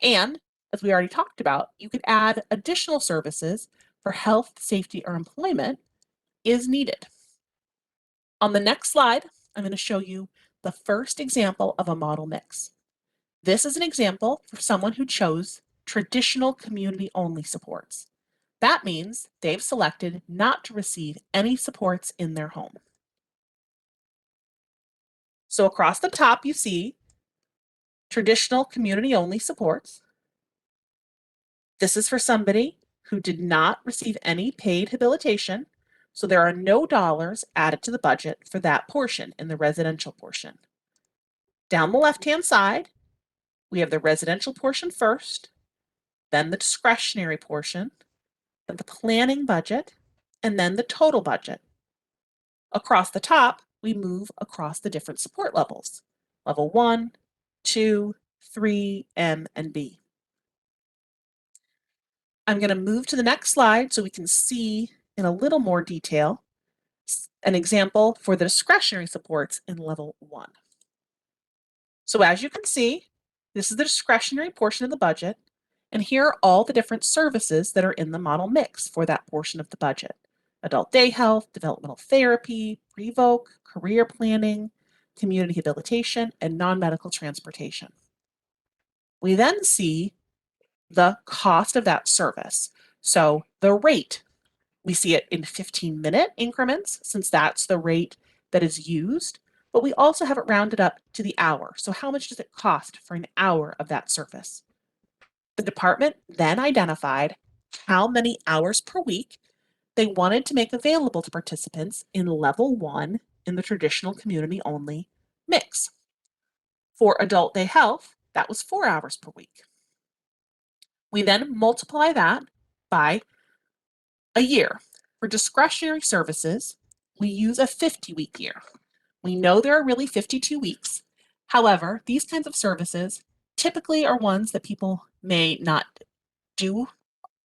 S1: And as we already talked about, you could add additional services for health, safety, or employment is needed. On the next slide, I'm going to show you the first example of a model mix. This is an example for someone who chose traditional community-only supports. That means they've selected not to receive any supports in their home. So across the top, you see traditional community-only supports. This is for somebody who did not receive any paid habilitation, so there are no dollars added to the budget for that portion in the residential portion. Down the left-hand side, we have the residential portion first, then the discretionary portion, then the planning budget, and then the total budget. Across the top, we move across the different support levels, level 1, 2, 3, M, and B. I'm going to move to the next slide so we can see in a little more detail an example for the discretionary supports in level 1. So as you can see, this is the discretionary portion of the budget, and here are all the different services that are in the model mix for that portion of the budget. Adult day health, developmental therapy, pre-voc, career planning, community habilitation, and non-medical transportation. We then see the cost of that service. So the rate, we see it in 15-minute increments since that's the rate that is used, but we also have it rounded up to the hour. So how much does it cost for an hour of that service? The department then identified how many hours per week they wanted to make available to participants in level 1 in the traditional community only mix. For adult day health, that was 4 hours per week. We then multiply that by a year. For discretionary services, we use a 50-week year. We know there are really 52 weeks. However, these kinds of services typically are ones that people may not do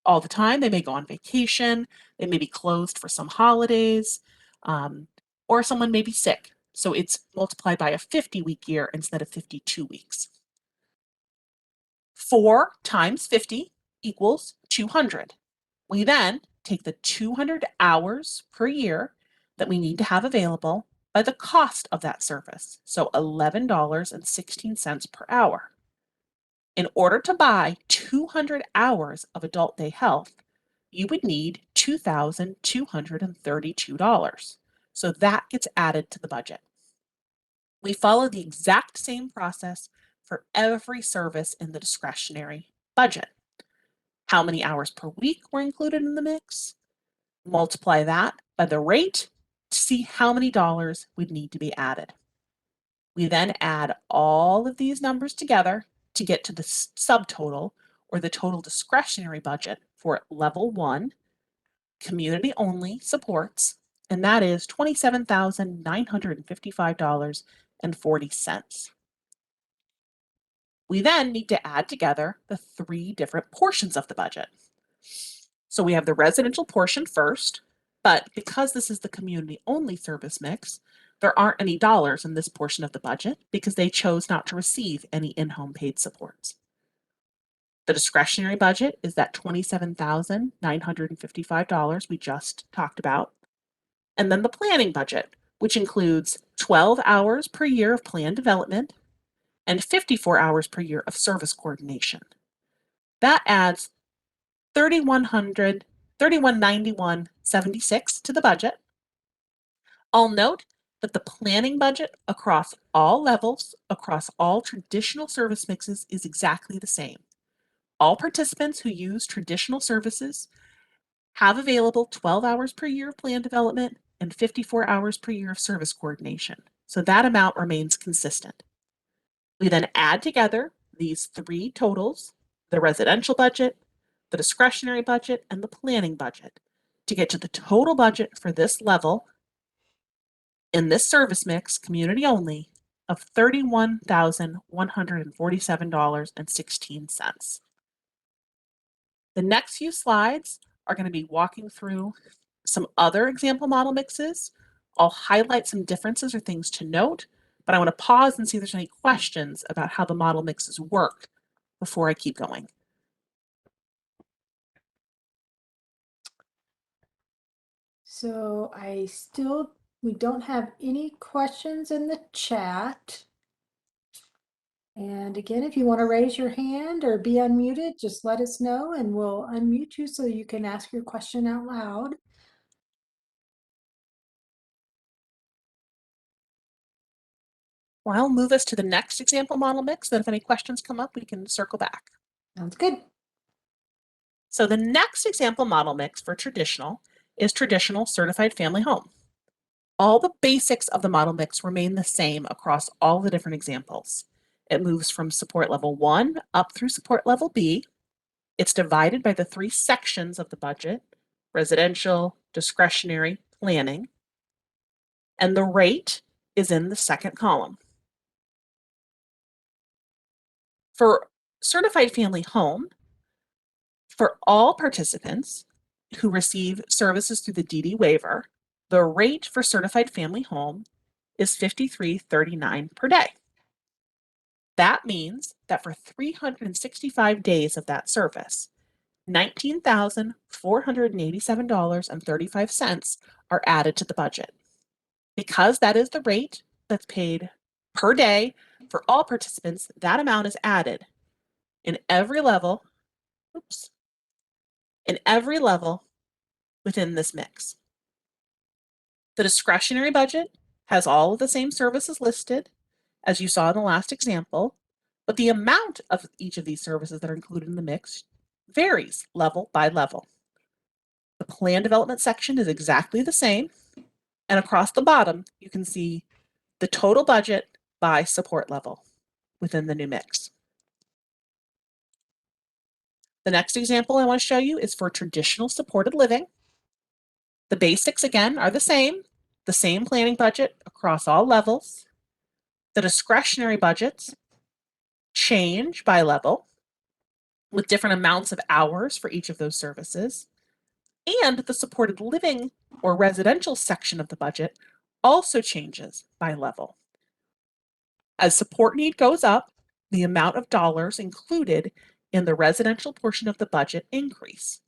S1: all the time. They may go on vacation, they may be closed for some holidays, or someone may be sick. So it's multiplied by a 50-week year instead of 52 weeks. 4 times 50 equals 200. We then take the 200 hours per year that we need to have available by the cost of that service, so $11.16 per hour. In order to buy 200 hours of adult day health, you would need $2,232. So that gets added to the budget. We follow the exact same process for every service in the discretionary budget. How many hours per week were included in the mix? Multiply that by the rate to see how many dollars would need to be added. We then add all of these numbers together to get to the subtotal, or the total discretionary budget for level 1, community only supports, and that is $27,955.40. We then need to add together the 3 different portions of the budget. So we have the residential portion first, but because this is the community only service mix, there aren't any dollars in this portion of the budget because they chose not to receive any in-home paid supports. The discretionary budget is that $27,955 we just talked about. And then the planning budget, which includes 12 hours per year of plan development and 54 hours per year of service coordination. That adds $3,191.76 to the budget. I'll note that the planning budget across all levels, across all traditional service mixes, is exactly the same. All participants who use traditional services have available 12 hours per year of plan development and 54 hours per year of service coordination. So that amount remains consistent. We then add together these 3 totals, the residential budget, the discretionary budget, and the planning budget, to get to the total budget for this level in this service mix, community only, of $31,147.16. The next few slides are going to be walking through some other example model mixes. I'll highlight some differences or things to note, but I want to pause and see if there's any questions about how the model mixes work before I keep going.
S2: So we don't have any questions in the chat. And again, if you want to raise your hand or be unmuted, just let us know and we'll unmute you so you can ask your question out loud.
S1: Well, I'll move us to the next example model mix, then if any questions come up, we can circle back.
S2: Sounds good.
S1: So the next example model mix for traditional is traditional certified family home. All the basics of the model mix remain the same across all the different examples. It moves from support level 1 up through support level B. It's divided by the 3 sections of the budget: residential, discretionary, planning. And the rate is in the second column. For certified family home, for all participants who receive services through the DD waiver, the rate for certified family home is $53.39 per day. That means that for 365 days of that service, $19,487.35 are added to the budget. Because that is the rate that's paid per day for all participants, that amount is added in every level, within this mix. The discretionary budget has all of the same services listed as you saw in the last example, but the amount of each of these services that are included in the mix varies level by level. The plan development section is exactly the same, and across the bottom, you can see the total budget by support level within the new mix. The next example I want to show you is for traditional supported living. The basics, again, are the same planning budget across all levels. The discretionary budgets change by level with different amounts of hours for each of those services. And the supported living or residential section of the budget also changes by level. As support need goes up, the amount of dollars included in the residential portion of the budget increase.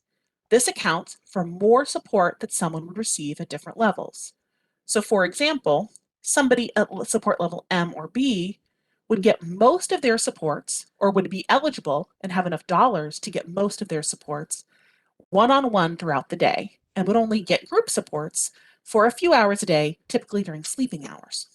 S1: This accounts for more support that someone would receive at different levels. So for example, somebody at support level M or B would get most of their supports or would be eligible and have enough dollars to get most of their supports one-on-one throughout the day and would only get group supports for a few hours a day, typically during sleeping hours.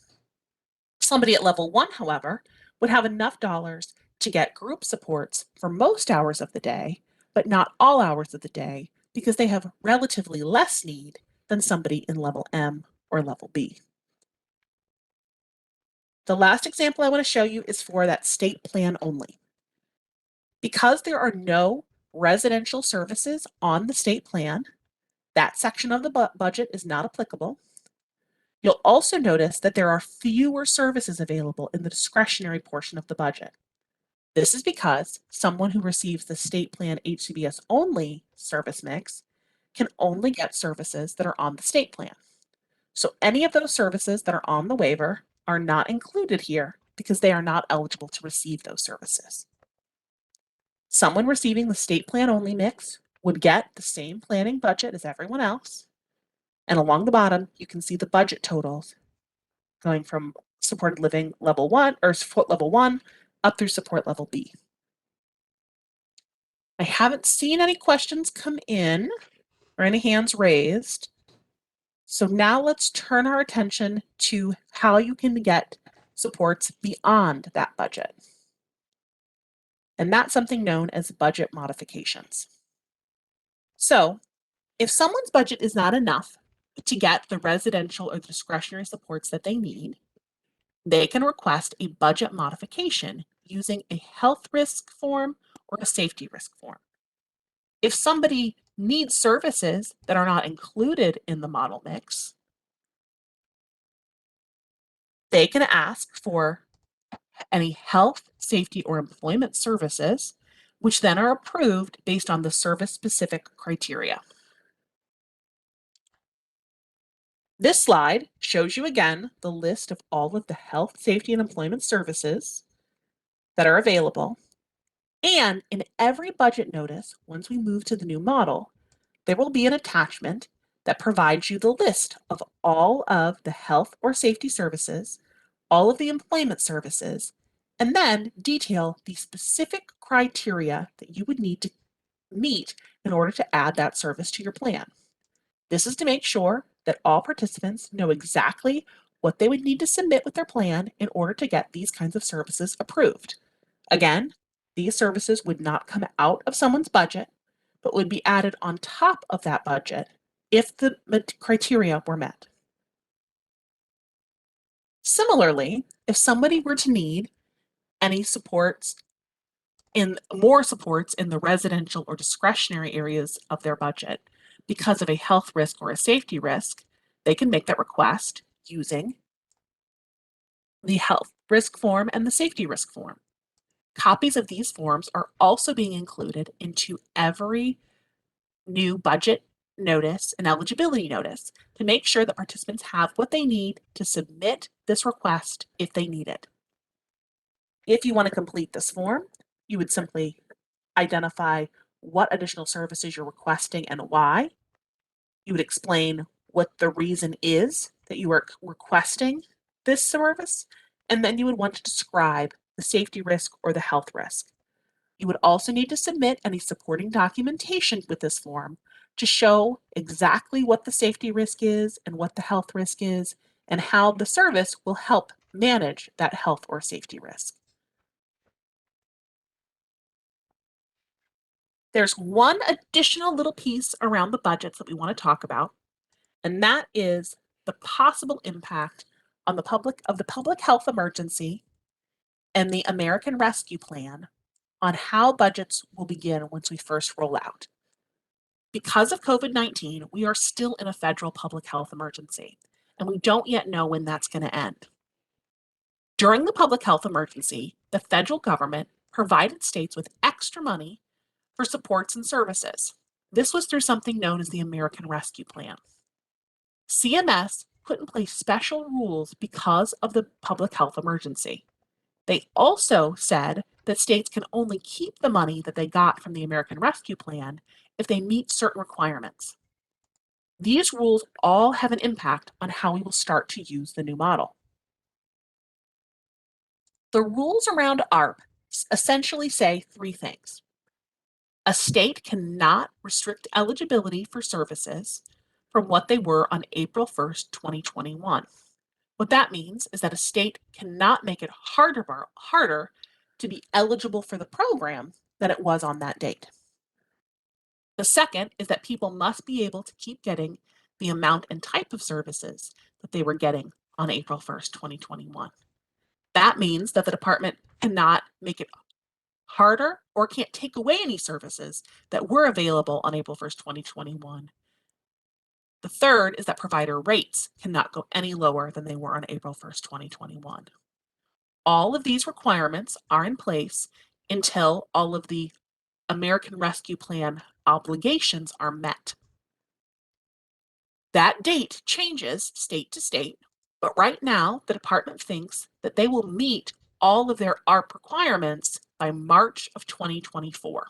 S1: Somebody at level 1, however, would have enough dollars to get group supports for most hours of the day, but not all hours of the day because they have relatively less need than somebody in level M or level B. The last example I want to show you is for that state plan only. Because there are no residential services on the state plan, that section of the budget is not applicable. You'll also notice that there are fewer services available in the discretionary portion of the budget. This is because someone who receives the state plan HCBS only service mix can only get services that are on the state plan. So any of those services that are on the waiver are not included here because they are not eligible to receive those services. Someone receiving the state plan only mix would get the same planning budget as everyone else. And along the bottom, you can see the budget totals going from supported living level 1 or support level 1 up through support level B. I haven't seen any questions come in or any hands raised. So now let's turn our attention to how you can get supports beyond that budget. And that's something known as budget modifications. So if someone's budget is not enough to get the residential or discretionary supports that they need, they can request a budget modification using a health risk form or a safety risk form. If somebody needs services that are not included in the model mix, they can ask for any health, safety, or employment services, which then are approved based on the service-specific criteria. This slide shows you again the list of all of the health, safety, and employment services that are available. And in every budget notice, once we move to the new model, there will be an attachment that provides you the list of all of the health or safety services, all of the employment services, and then detail the specific criteria that you would need to meet in order to add that service to your plan. This is to make sure that all participants know exactly what they would need to submit with their plan in order to get these kinds of services approved. Again, these services would not come out of someone's budget, but would be added on top of that budget if the criteria were met. Similarly, if somebody were to need any supports more supports in the residential or discretionary areas of their budget because of a health risk or a safety risk, they can make that request using the health risk form and the safety risk form. Copies of these forms are also being included into every new budget notice and eligibility notice to make sure that participants have what they need to submit this request if they need it. If you want to complete this form, you would simply identify what additional services you're requesting and why. You would explain what the reason is that you are requesting this service, and then you would want to describe the safety risk or the health risk. You would also need to submit any supporting documentation with this form to show exactly what the safety risk is and what the health risk is and how the service will help manage that health or safety risk. There's one additional little piece around the budgets that we want to talk about, and that is the possible impact on the public health emergency and the American Rescue Plan on how budgets will begin once we first roll out. Because of COVID-19, we are still in a federal public health emergency, and we don't yet know when that's going to end. During the public health emergency, the federal government provided states with extra money for supports and services. This was through something known as the American Rescue Plan. CMS put in place special rules because of the public health emergency. They also said that states can only keep the money that they got from the American Rescue Plan if they meet certain requirements. These rules all have an impact on how we will start to use the new model. The rules around ARP essentially say three things. A state cannot restrict eligibility for services from what they were on April 1st, 2021. What that means is that a state cannot make it harder to be eligible for the program than it was on that date. The second is that people must be able to keep getting the amount and type of services that they were getting on April 1st, 2021. That means that the department cannot make it harder or can't take away any services that were available on April 1st, 2021. The third is that provider rates cannot go any lower than they were on April 1st, 2021. All of these requirements are in place until all of the American Rescue Plan obligations are met. That date changes state to state, but right now the department thinks that they will meet all of their ARP requirements by March of 2024.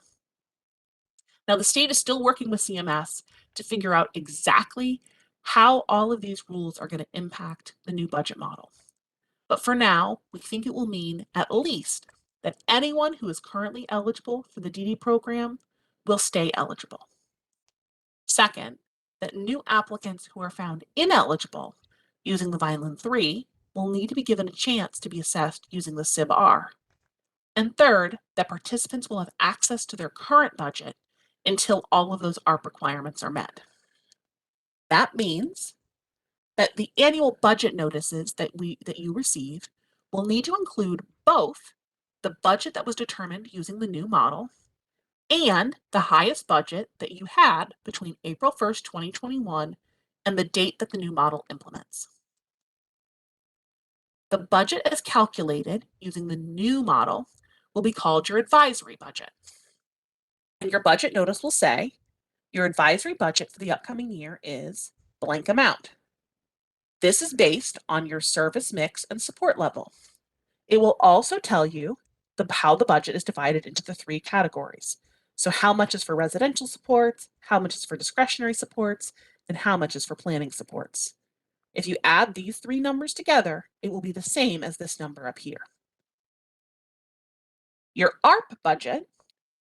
S1: Now, the state is still working with CMS to figure out exactly how all of these rules are going to impact the new budget model. But for now, we think it will mean at least that anyone who is currently eligible for the DD program will stay eligible. Second, that new applicants who are found ineligible using the Vineland 3 will need to be given a chance to be assessed using the SIB-R. And third, that participants will have access to their current budget until all of those ARP requirements are met. That means that the annual budget notices that you receive will need to include both the budget that was determined using the new model and the highest budget that you had between April 1st, 2021 and the date that the new model implements. The budget as calculated using the new model will be called your advisory budget. And your budget notice will say, your advisory budget for the upcoming year is blank amount. This is based on your service mix and support level. It will also tell you how the budget is divided into the three categories. So how much is for residential supports, how much is for discretionary supports, and how much is for planning supports. If you add these three numbers together, it will be the same as this number up here. Your ARP budget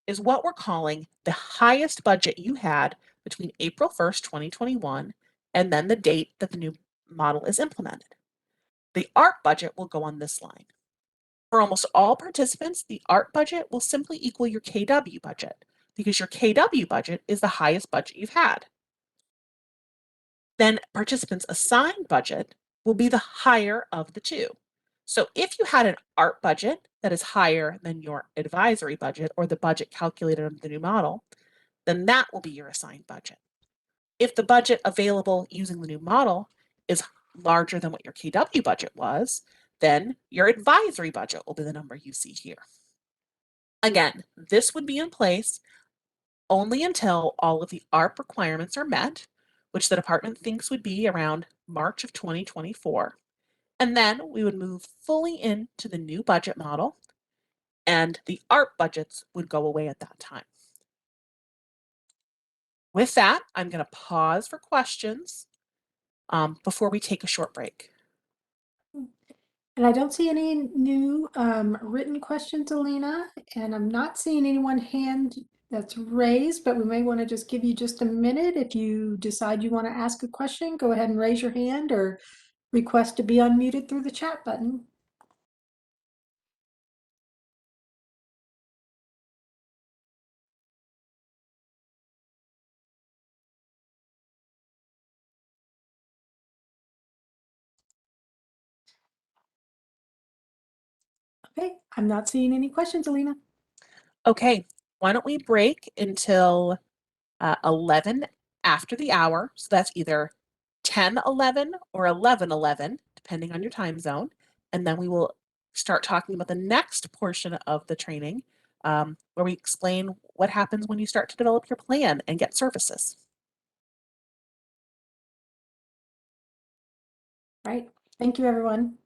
S1: is what we're calling the highest budget you had between April 1st, 2021, and then the date that the new model is implemented. The ARP budget will go on this line. For almost all participants, the ARP budget will simply equal your KW budget because your KW budget is the highest budget you've had. Then participants' assigned budget will be the higher of the two. So if you had an ARP budget that is higher than your advisory budget or the budget calculated under the new model, then that will be your assigned budget. If the budget available using the new model is larger than what your KW budget was, then your advisory budget will be the number you see here. Again, this would be in place only until all of the ARP requirements are met, which the department thinks would be around March of 2024. And then we would move fully into the new budget model, and the ARP budgets would go away at that time. With that, I'm going to pause for questions before we take a short break.
S2: And I don't see any new written questions, Alina, and I'm not seeing anyone hand that's raised, but we may want to just give you just a minute. If you decide you want to ask a question, go ahead and raise your hand or request to be unmuted through the chat button. Okay, I'm not seeing any questions, Alina.
S1: Okay, why don't we break until 11 after the hour? So that's either 10:11 or 11:11, depending on your time zone. And then we will start talking about the next portion of the training, where we explain what happens when you start to develop your plan and get services.
S2: Right. Thank you, everyone.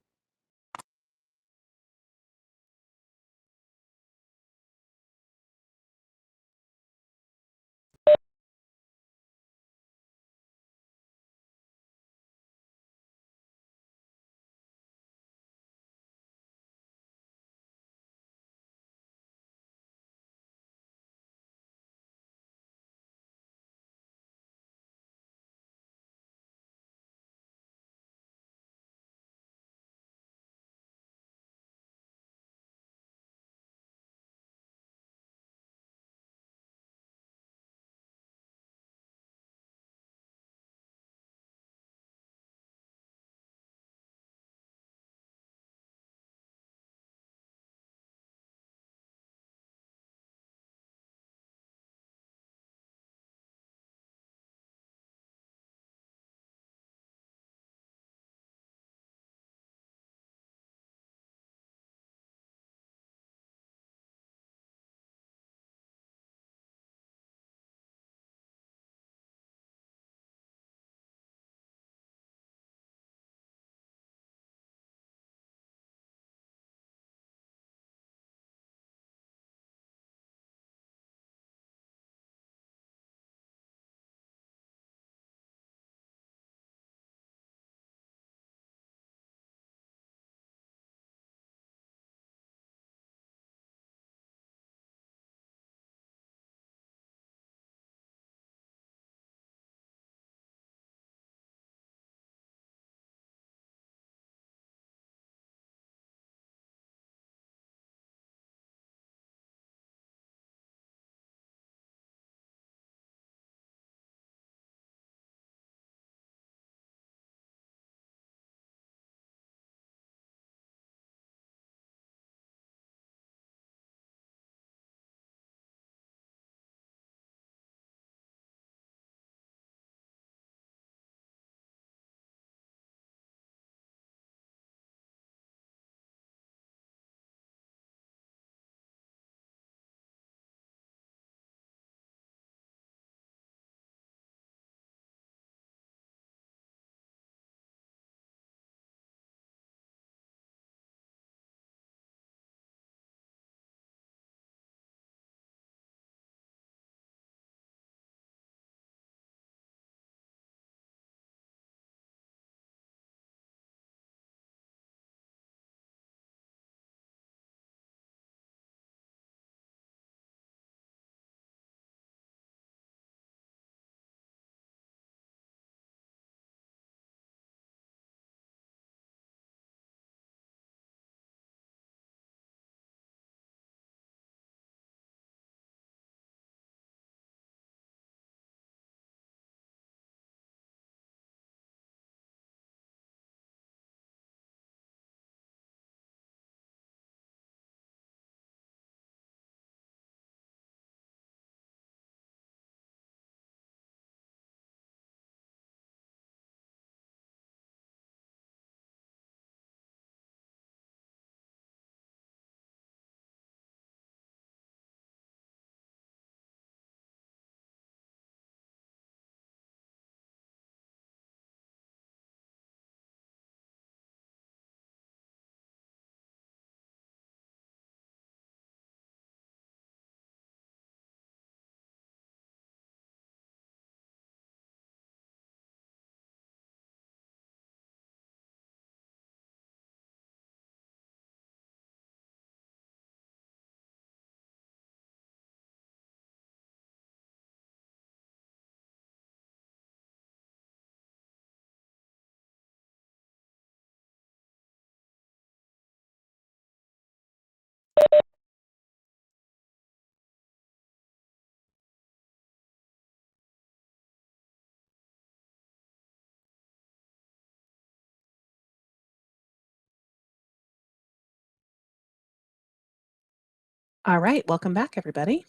S1: All right, welcome back, everybody.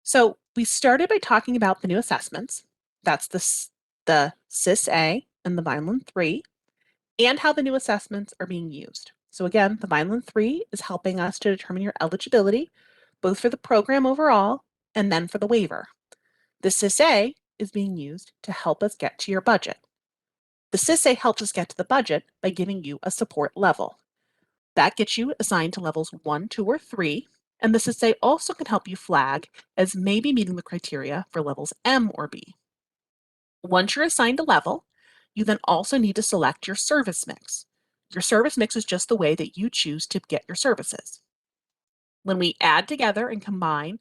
S1: So we started by talking about the new assessments. That's the SIS-A and the Vineland 3, and how the new assessments are being used. So again, the Vineland 3 is helping us to determine your eligibility, both for the program overall and then for the waiver. The SIS-A is being used to help us get to your budget. The SIS-A helps us get to the budget by giving you a support level. That gets you assigned to levels 1, 2, or 3, and the SIS-A also can help you flag as maybe meeting the criteria for levels M or B. Once you're assigned a level, you then also need to select your service mix. Your service mix is just the way that you choose to get your services. When we add together and combine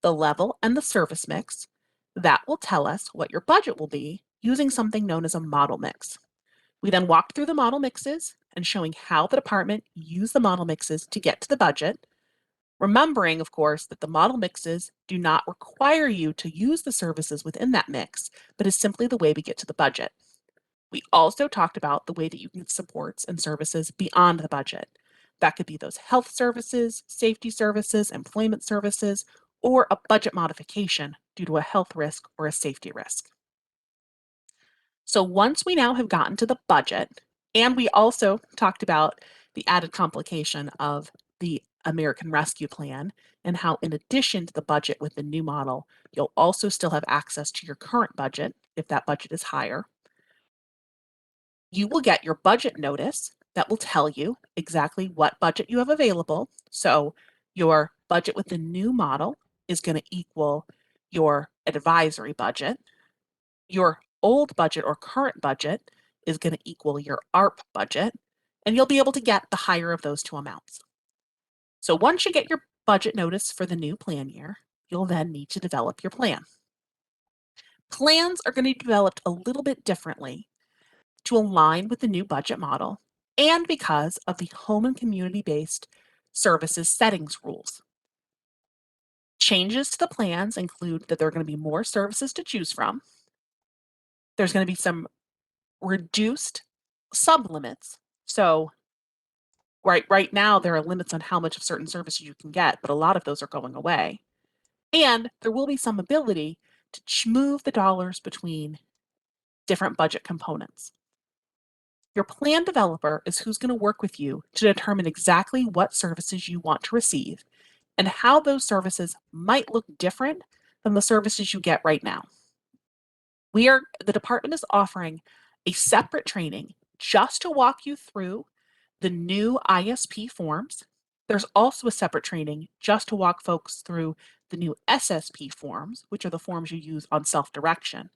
S1: the level and the service mix, that will tell us what your budget will be using something known as a model mix. We then walked through the model mixes and showing how the department used the model mixes to get to the budget, remembering, of course, that the model mixes do not require you to use the services within that mix, but is simply the way we get to the budget. We also talked about the way that you can get supports and services beyond the budget. That could be those health services, safety services, employment services, or a budget modification due to a health risk or a safety risk. So once we now have gotten to the budget, and we also talked about the added complication of the American Rescue Plan and how, in addition to the budget with the new model, you'll also still have access to your current budget if that budget is higher. You will get your budget notice that will tell you exactly what budget you have available. So your budget with the new model is going to equal your advisory budget. Your old budget or current budget is going to equal your ARP budget, and you'll be able to get the higher of those two amounts. So once you get your budget notice for the new plan year, you'll then need to develop your plan. Plans are going to be developed a little bit differently to align with the new budget model and because of the home and community-based services settings rules. Changes to the plans include that there are going to be more services to choose from. There's going to be some reduced sublimits. So right now there are limits on how much of certain services you can get, but a lot of those are going away. And there will be some ability to move the dollars between different budget components. Your plan developer is who's going to work with you to determine exactly what services you want to receive and how those services might look different than the services you get right now. The department is offering a separate training just to walk you through the new ISP forms. There's also a separate training just to walk folks through the new SSP forms, which are the forms you use on self-direction.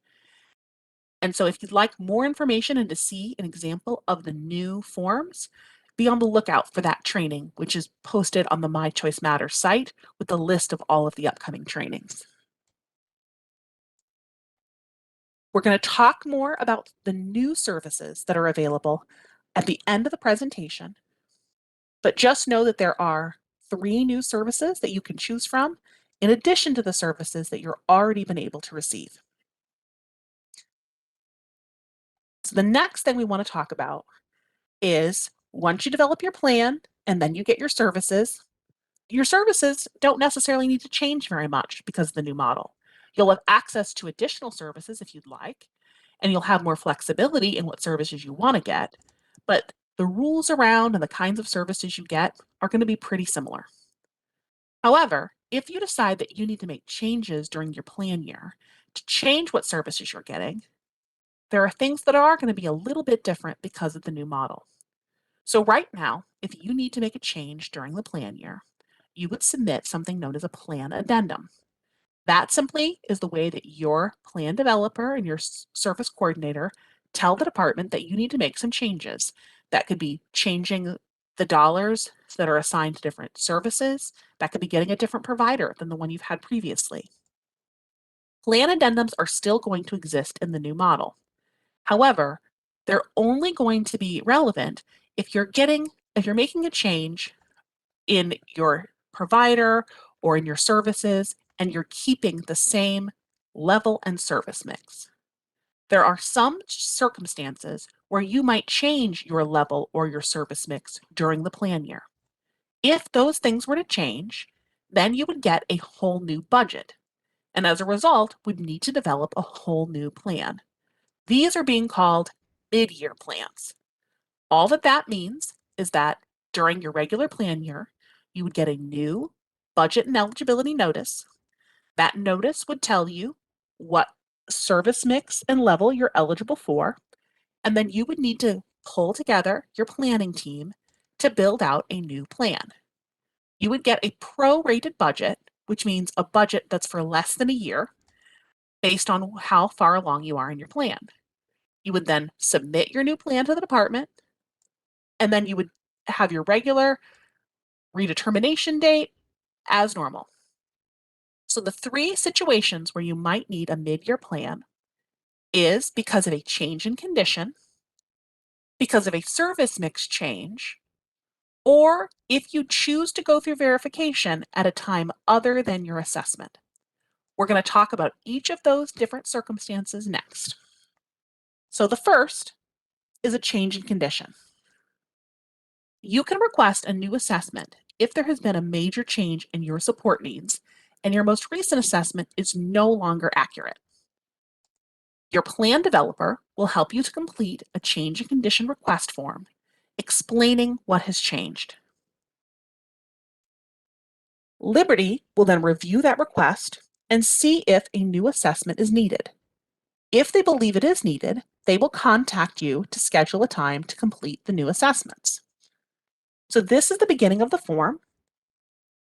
S1: And so if you'd like more information and to see an example of the new forms, be on the lookout for that training, which is posted on the My Choice Matters site with a list of all of the upcoming trainings. We're going to talk more about the new services that are available at the end of the presentation, but just know that there are 3 new services that you can choose from, in addition to the services that you've already been able to receive. So the next thing we want to talk about is once you develop your plan and then you get your services don't necessarily need to change very much because of the new model. You'll have access to additional services if you'd like, and you'll have more flexibility in what services you want to get, but the rules around and the kinds of services you get are going to be pretty similar. However, if you decide that you need to make changes during your plan year to change what services you're getting, there are things that are going to be a little bit different because of the new model. So right now, if you need to make a change during the plan year, you would submit something known as a plan addendum. That simply is the way that your plan developer and your service coordinator tell the department that you need to make some changes. That could be changing the dollars that are assigned to different services. That could be getting a different provider than the one you've had previously. Plan addendums are still going to exist in the new model. However, they're only going to be relevant if you're making a change in your provider or in your services and you're keeping the same level and service mix. There are some circumstances where you might change your level or your service mix during the plan year. If those things were to change, then you would get a whole new budget, and as a result, would need to develop a whole new plan. These are being called mid-year plans. All that means is that during your regular plan year, you would get a new budget and eligibility notice. That notice would tell you what service mix and level you're eligible for, and then you would need to pull together your planning team to build out a new plan. You would get a prorated budget, which means a budget that's for less than a year, based on how far along you are in your plan. You would then submit your new plan to the department, and then you would have your regular redetermination date as normal. So the three situations where you might need a mid-year plan is because of a change in condition, because of a service mix change, or if you choose to go through verification at a time other than your assessment. We're going to talk about each of those different circumstances next. So the first is a change in condition. You can request a new assessment if there has been a major change in your support needs and your most recent assessment is no longer accurate. Your plan developer will help you to complete a change in condition request form explaining what has changed. Liberty will then review that request and see if a new assessment is needed. If they believe it is needed, they will contact you to schedule a time to complete the new assessments. So this is the beginning of the form.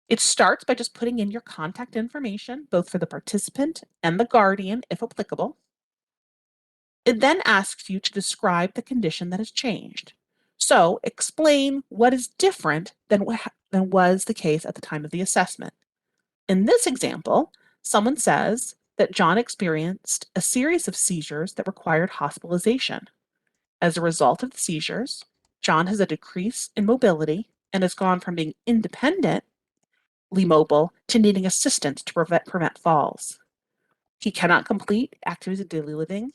S1: It starts by just putting in your contact information, both for the participant and the guardian, if applicable. It then asks you to describe the condition that has changed. So explain what is different than was the case at the time of the assessment. In this example, someone says that John experienced a series of seizures that required hospitalization. As a result of the seizures, John has a decrease in mobility and has gone from being independently mobile to needing assistance to prevent falls. He cannot complete activities of daily living,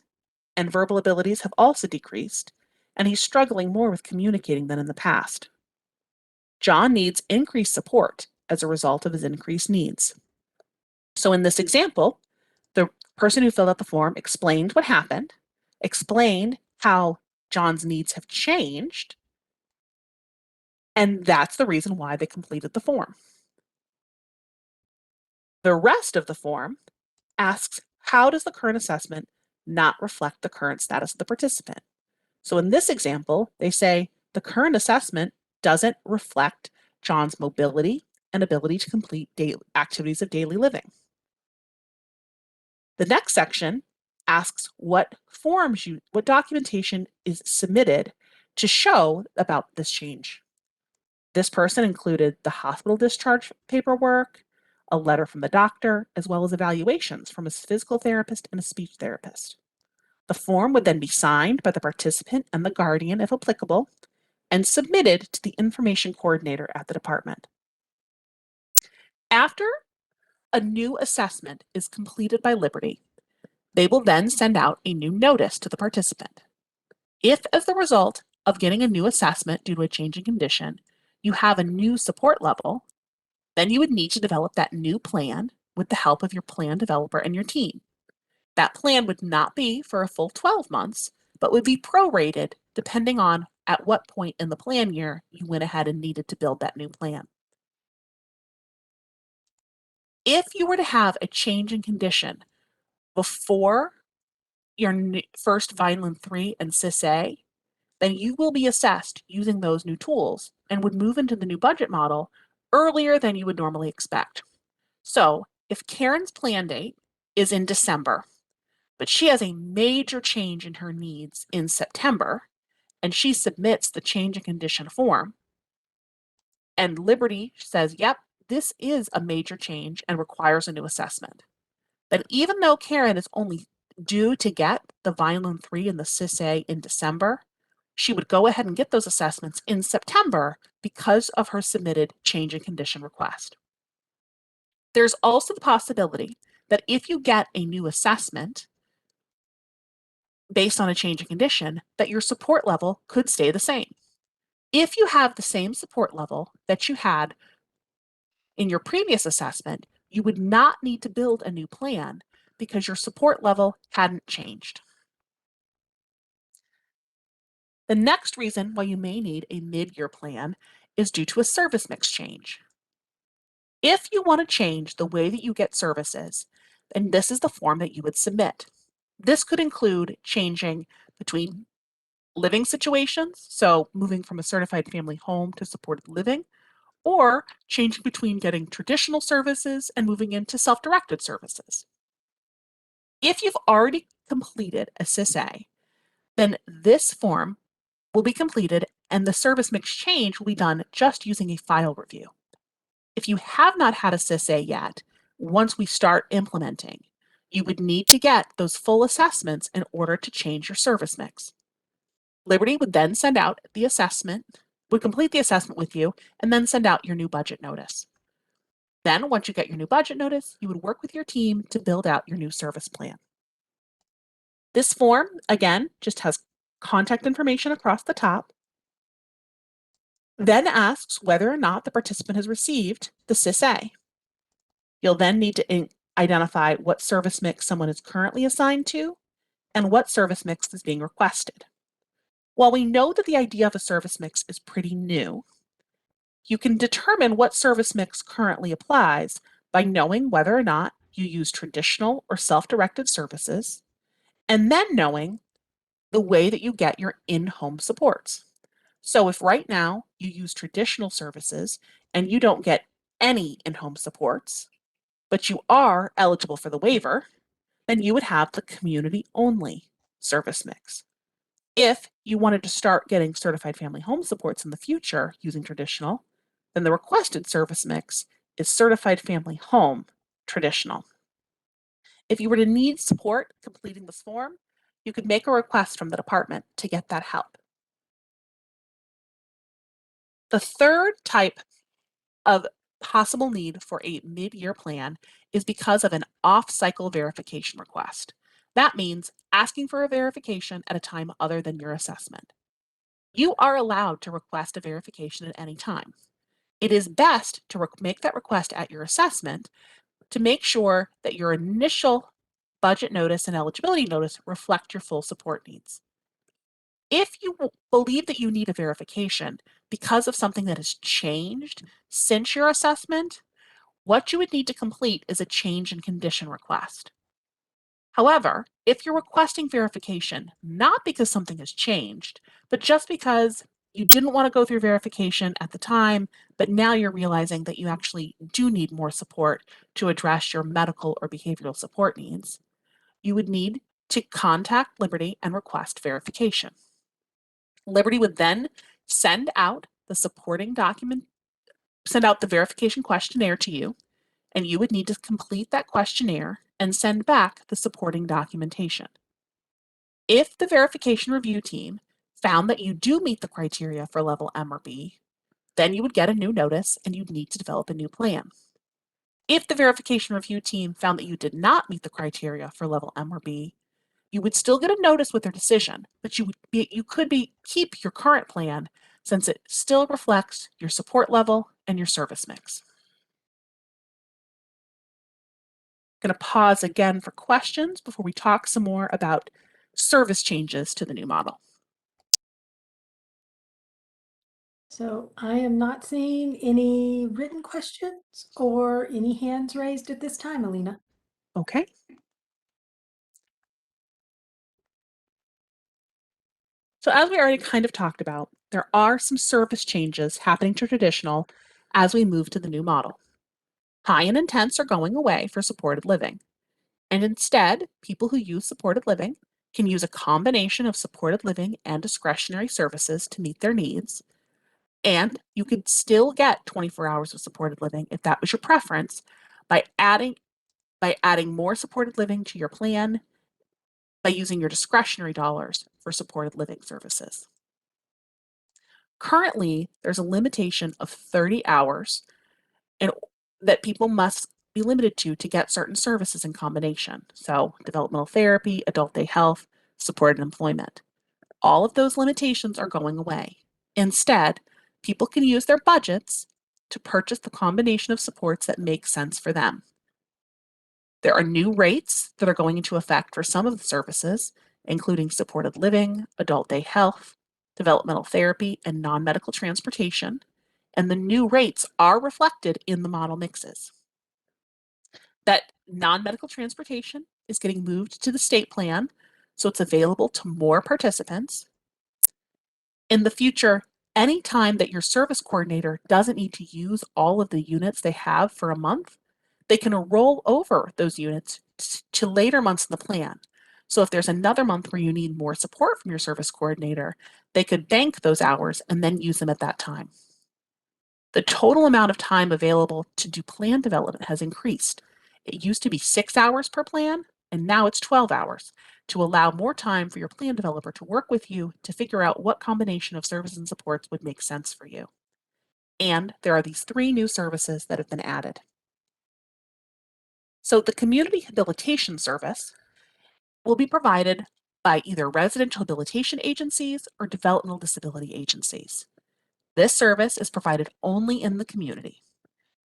S1: and verbal abilities have also decreased, and he's struggling more with communicating than in the past. John needs increased support as a result of his increased needs. So in this example, the person who filled out the form explained what happened, explained how John's needs have changed, and that's the reason why they completed the form. The rest of the form asks, how does the current assessment not reflect the current status of the participant? So in this example, they say the current assessment doesn't reflect John's mobility and ability to complete activities of daily living. The next section asks what documentation is submitted to show about this change. This person included the hospital discharge paperwork, a letter from the doctor, as well as evaluations from a physical therapist and a speech therapist. The form would then be signed by the participant and the guardian, if applicable, and submitted to the information coordinator at the department. After a new assessment is completed by Liberty, they will then send out a new notice to the participant. If, as the result of getting a new assessment due to a change in condition, you have a new support level, then you would need to develop that new plan with the help of your plan developer and your team. That plan would not be for a full 12 months, but would be prorated depending on at what point in the plan year you went ahead and needed to build that new plan. If you were to have a change in condition before your first Vineland 3 and CIS-A, then you will be assessed using those new tools and would move into the new budget model earlier than you would normally expect. So if Karen's plan date is in December, but she has a major change in her needs in September, and she submits the change in condition form, and Liberty says, yep, this is a major change and requires a new assessment, then even though Karen is only due to get the Vineland 3 and the CIS-A in December, she would go ahead and get those assessments in September because of her submitted change in condition request. There's also the possibility that if you get a new assessment based on a change in condition, that your support level could stay the same. If you have the same support level that you had in your previous assessment, you would not need to build a new plan because your support level hadn't changed. The next reason why you may need a mid-year plan is due to a service mix change. If you want to change the way that you get services, then this is the form that you would submit. This could include changing between living situations, so moving from a certified family home to supported living, or changing between getting traditional services and moving into self-directed services. If you've already completed a SIS-A, then this form will be completed and the service mix change will be done just using a file review. If you have not had a SIS-A yet, once we start implementing, you would need to get those full assessments in order to change your service mix. Liberty would then send out the assessment, would complete the assessment with you, and then send out your new budget notice. Then, once you get your new budget notice, you would work with your team to build out your new service plan. This form, again, just has contact information across the top, then asks whether or not the participant has received the SIS-A. You'll then need to identify what service mix someone is currently assigned to and what service mix is being requested. While we know that the idea of a service mix is pretty new, you can determine what service mix currently applies by knowing whether or not you use traditional or self-directed services, and then knowing the way that you get your in-home supports. So if right now you use traditional services and you don't get any in-home supports, but you are eligible for the waiver, then you would have the community-only service mix. If you wanted to start getting certified family home supports in the future using traditional, then the requested service mix is certified family home traditional. If you were to need support completing this form, you could make a request from the department to get that help. The third type of possible need for a mid-year plan is because of an off-cycle verification request. That means asking for a verification at a time other than your assessment. You are allowed to request a verification at any time. It is best to make that request at your assessment to make sure that your initial budget notice and eligibility notice reflect your full support needs. If you believe that you need a verification because of something that has changed since your assessment, what you would need to complete is a change in condition request. However, if you're requesting verification, not because something has changed, but just because you didn't want to go through verification at the time, but now you're realizing that you actually do need more support to address your medical or behavioral support needs, you would need to contact Liberty and request verification. Liberty would then send out the supporting document, send out the verification questionnaire to you, and you would need to complete that questionnaire and send back the supporting documentation. If the verification review team found that you do meet the criteria for level M or B, then you would get a new notice and you'd need to develop a new plan. If the verification review team found that you did not meet the criteria for level M or B, you would still get a notice with their decision, but you could keep your current plan since it still reflects your support level and your service mix. I'm going to pause again for questions before we talk some more about service changes to the new model.
S2: So I am not seeing any written questions or any hands raised at this time, Alina.
S1: Okay. So as we already kind of talked about, there are some service changes happening to traditional as we move to the new model. High and intense are going away for supported living. And instead, people who use supported living can use a combination of supported living and discretionary services to meet their needs. And you could still get 24 hours of supported living if that was your preference by adding more supported living to your plan by using your discretionary dollars for supported living services. Currently, there's a limitation of 30 hours that people must be limited to get certain services in combination. So developmental therapy, adult day health, supported employment. All of those limitations are going away. Instead, people can use their budgets to purchase the combination of supports that make sense for them. There are new rates that are going into effect for some of the services, including supported living, adult day health, developmental therapy, and non-medical transportation, and the new rates are reflected in the model mixes. That non-medical transportation is getting moved to the state plan, so it's available to more participants. In the future, any time that your service coordinator doesn't need to use all of the units they have for a month, they can roll over those units to later months in the plan. So if there's another month where you need more support from your service coordinator, they could bank those hours and then use them at that time. The total amount of time available to do plan development has increased. It used to be 6 hours per plan, and now it's 12 hours to allow more time for your plan developer to work with you to figure out what combination of services and supports would make sense for you. And there are these 3 new services that have been added. So the Community Habilitation Service will be provided by either residential habilitation agencies or developmental disability agencies. This service is provided only in the community.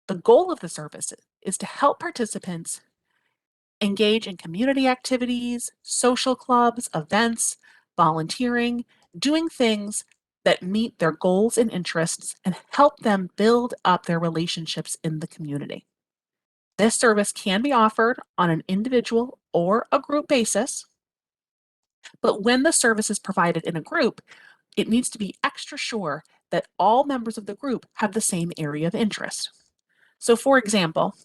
S1: The goal of the service is to help participants engage in community activities, social clubs, events, volunteering, doing things that meet their goals and interests and help them build up their relationships in the community. This service can be offered on an individual or a group basis, but when the service is provided in a group, it needs to be extra sure that all members of the group have the same area of interest. So, for example,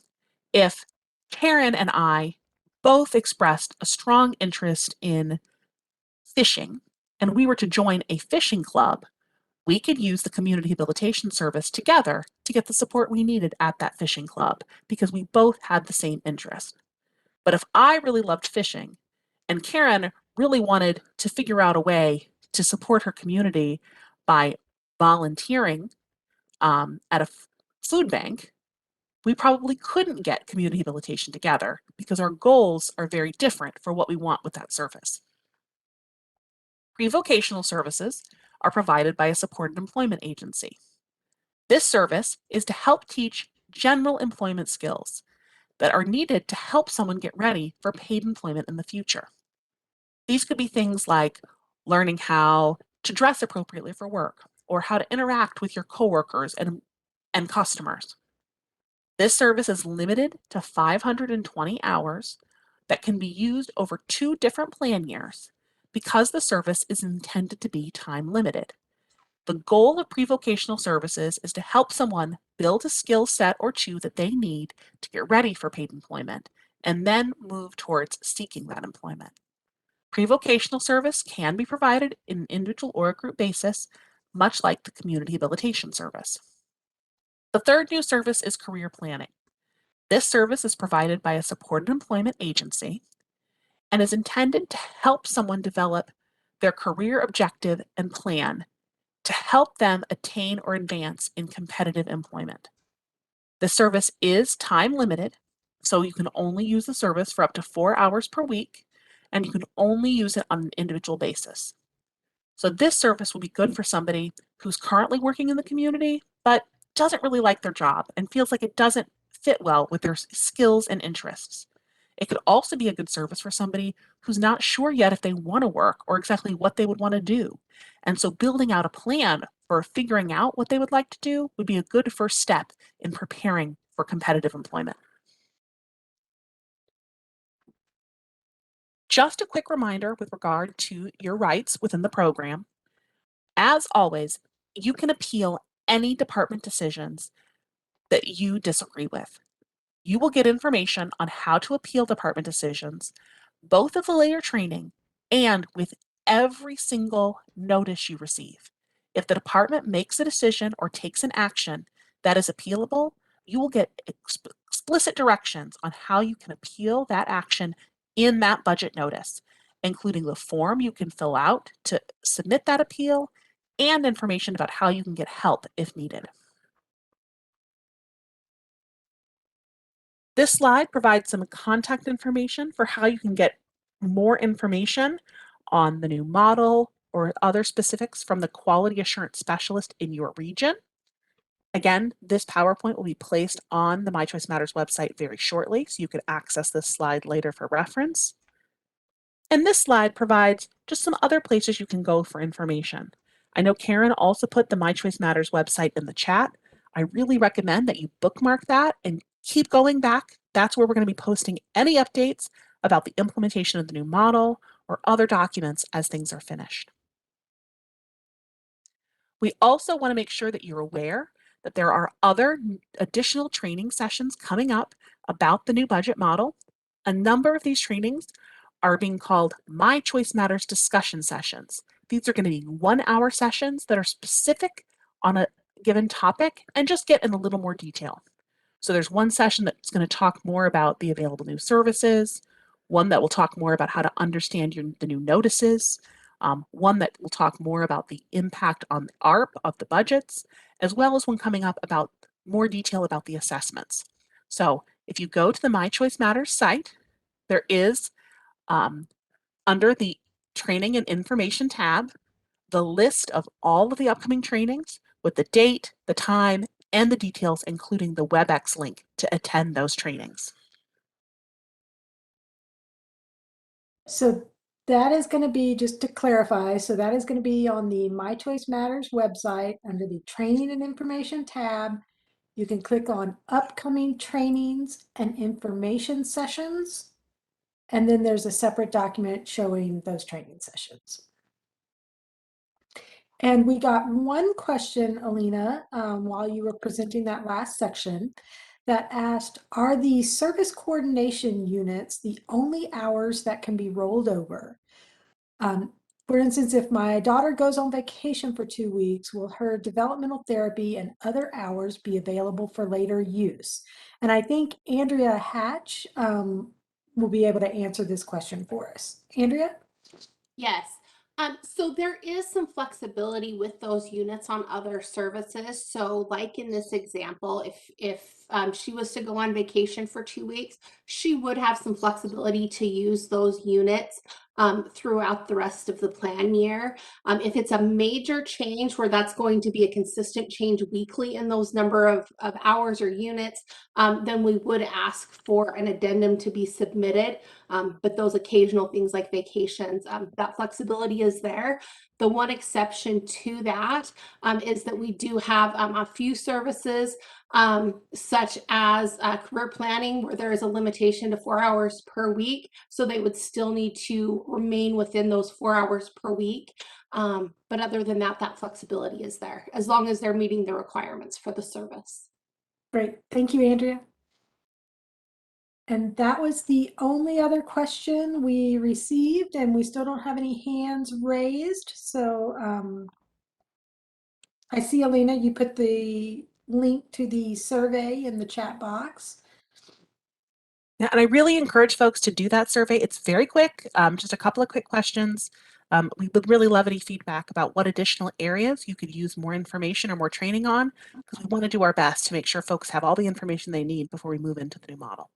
S1: if Karen and I both expressed a strong interest in fishing and we were to join a fishing club, we could use the community habilitation service together to get the support we needed at that fishing club because we both had the same interest. But if I really loved fishing and Karen really wanted to figure out a way to support her community by volunteering at a food bank, we probably couldn't get community habilitation together because our goals are very different for what we want with that service. Pre-vocational services are provided by a supported employment agency. This service is to help teach general employment skills that are needed to help someone get ready for paid employment in the future. These could be things like learning how to dress appropriately for work or how to interact with your coworkers and customers. This service is limited to 520 hours that can be used over 2 different plan years because the service is intended to be time limited. The goal of pre-vocational services is to help someone build a skill set or 2 that they need to get ready for paid employment and then move towards seeking that employment. Pre-vocational service can be provided in an individual or a group basis, much like the community habilitation service. The third new service is career planning. This service is provided by a supported employment agency and is intended to help someone develop their career objective and plan to help them attain or advance in competitive employment. The service is time limited, so you can only use the service for up to 4 hours per week, and you can only use it on an individual basis. So this service will be good for somebody who's currently working in the community, but doesn't really like their job and feels like it doesn't fit well with their skills and interests. It could also be a good service for somebody who's not sure yet if they want to work or exactly what they would want to do. And so building out a plan for figuring out what they would like to do would be a good first step in preparing for competitive employment. Just a quick reminder with regard to your rights within the program. As always, you can appeal any department decisions that you disagree with. You will get information on how to appeal department decisions, both of the later training and with every single notice you receive. If the department makes a decision or takes an action that is appealable, you will get explicit directions on how you can appeal that action in that budget notice, including the form you can fill out to submit that appeal and information about how you can get help if needed. This slide provides some contact information for how you can get more information on the new model, or other specifics from the quality assurance specialist in your region. Again, this PowerPoint will be placed on the My Choice Matters website very shortly, so you can access this slide later for reference. And this slide provides just some other places you can go for information. I know Karen also put the My Choice Matters website in the chat. I really recommend that you bookmark that and keep going back. That's where we're going to be posting any updates about the implementation of the new model or other documents as things are finished. We also want to make sure that you're aware that there are other additional training sessions coming up about the new budget model. A number of these trainings are being called My Choice Matters discussion sessions. These are going to be 1-hour sessions that are specific on a given topic and just get in a little more detail. So there's one session that's going to talk more about the available new services, one that will talk more about how to understand the new notices, one that will talk more about the impact on the ARP of the budgets, as well as one coming up about more detail about the assessments. So if you go to the My Choice Matters site, there is under the Training and Information tab, the list of all of the upcoming trainings with the date, the time, and the details, including the WebEx link to attend those trainings.
S2: So that is going to be, just to clarify, so that is going to be on the My Choice Matters website under the Training and Information tab. You can click on upcoming trainings and information sessions. And then there's a separate document showing those training sessions. And we got one question, Alina, while you were presenting that last section, that asked, are the service coordination units the only hours that can be rolled over? For instance, if my daughter goes on vacation for 2 weeks, will her developmental therapy and other hours be available for later use? And I think Andrea Hatch will be able to answer this question for us. Andrea?
S3: Yes. So there is some flexibility with those units on other services. So like in this example, if she was to go on vacation for 2 weeks, she would have some flexibility to use those units throughout the rest of the plan year. If it's a major change where that's going to be a consistent change weekly in those number of hours or units, then we would ask for an addendum to be submitted. But those occasional things like vacations, that flexibility is there. The one exception to that is that we do have a few services such as career planning, where there is a limitation to 4 hours per week. So they would still need to remain within those 4 hours per week. But other than that, that flexibility is there as long as they're meeting the requirements for the service.
S2: Great. Thank you, Andrea. And that was the only other question we received, and we still don't have any hands raised. So I see, Alina, you put the link to the survey in the chat box.
S1: Yeah, and I really encourage folks to do that survey. It's very quick, just a couple of quick questions. We would really love any feedback about what additional areas you could use more information or more training on, because we want to do our best to make sure folks have all the information they need before we move into the new model.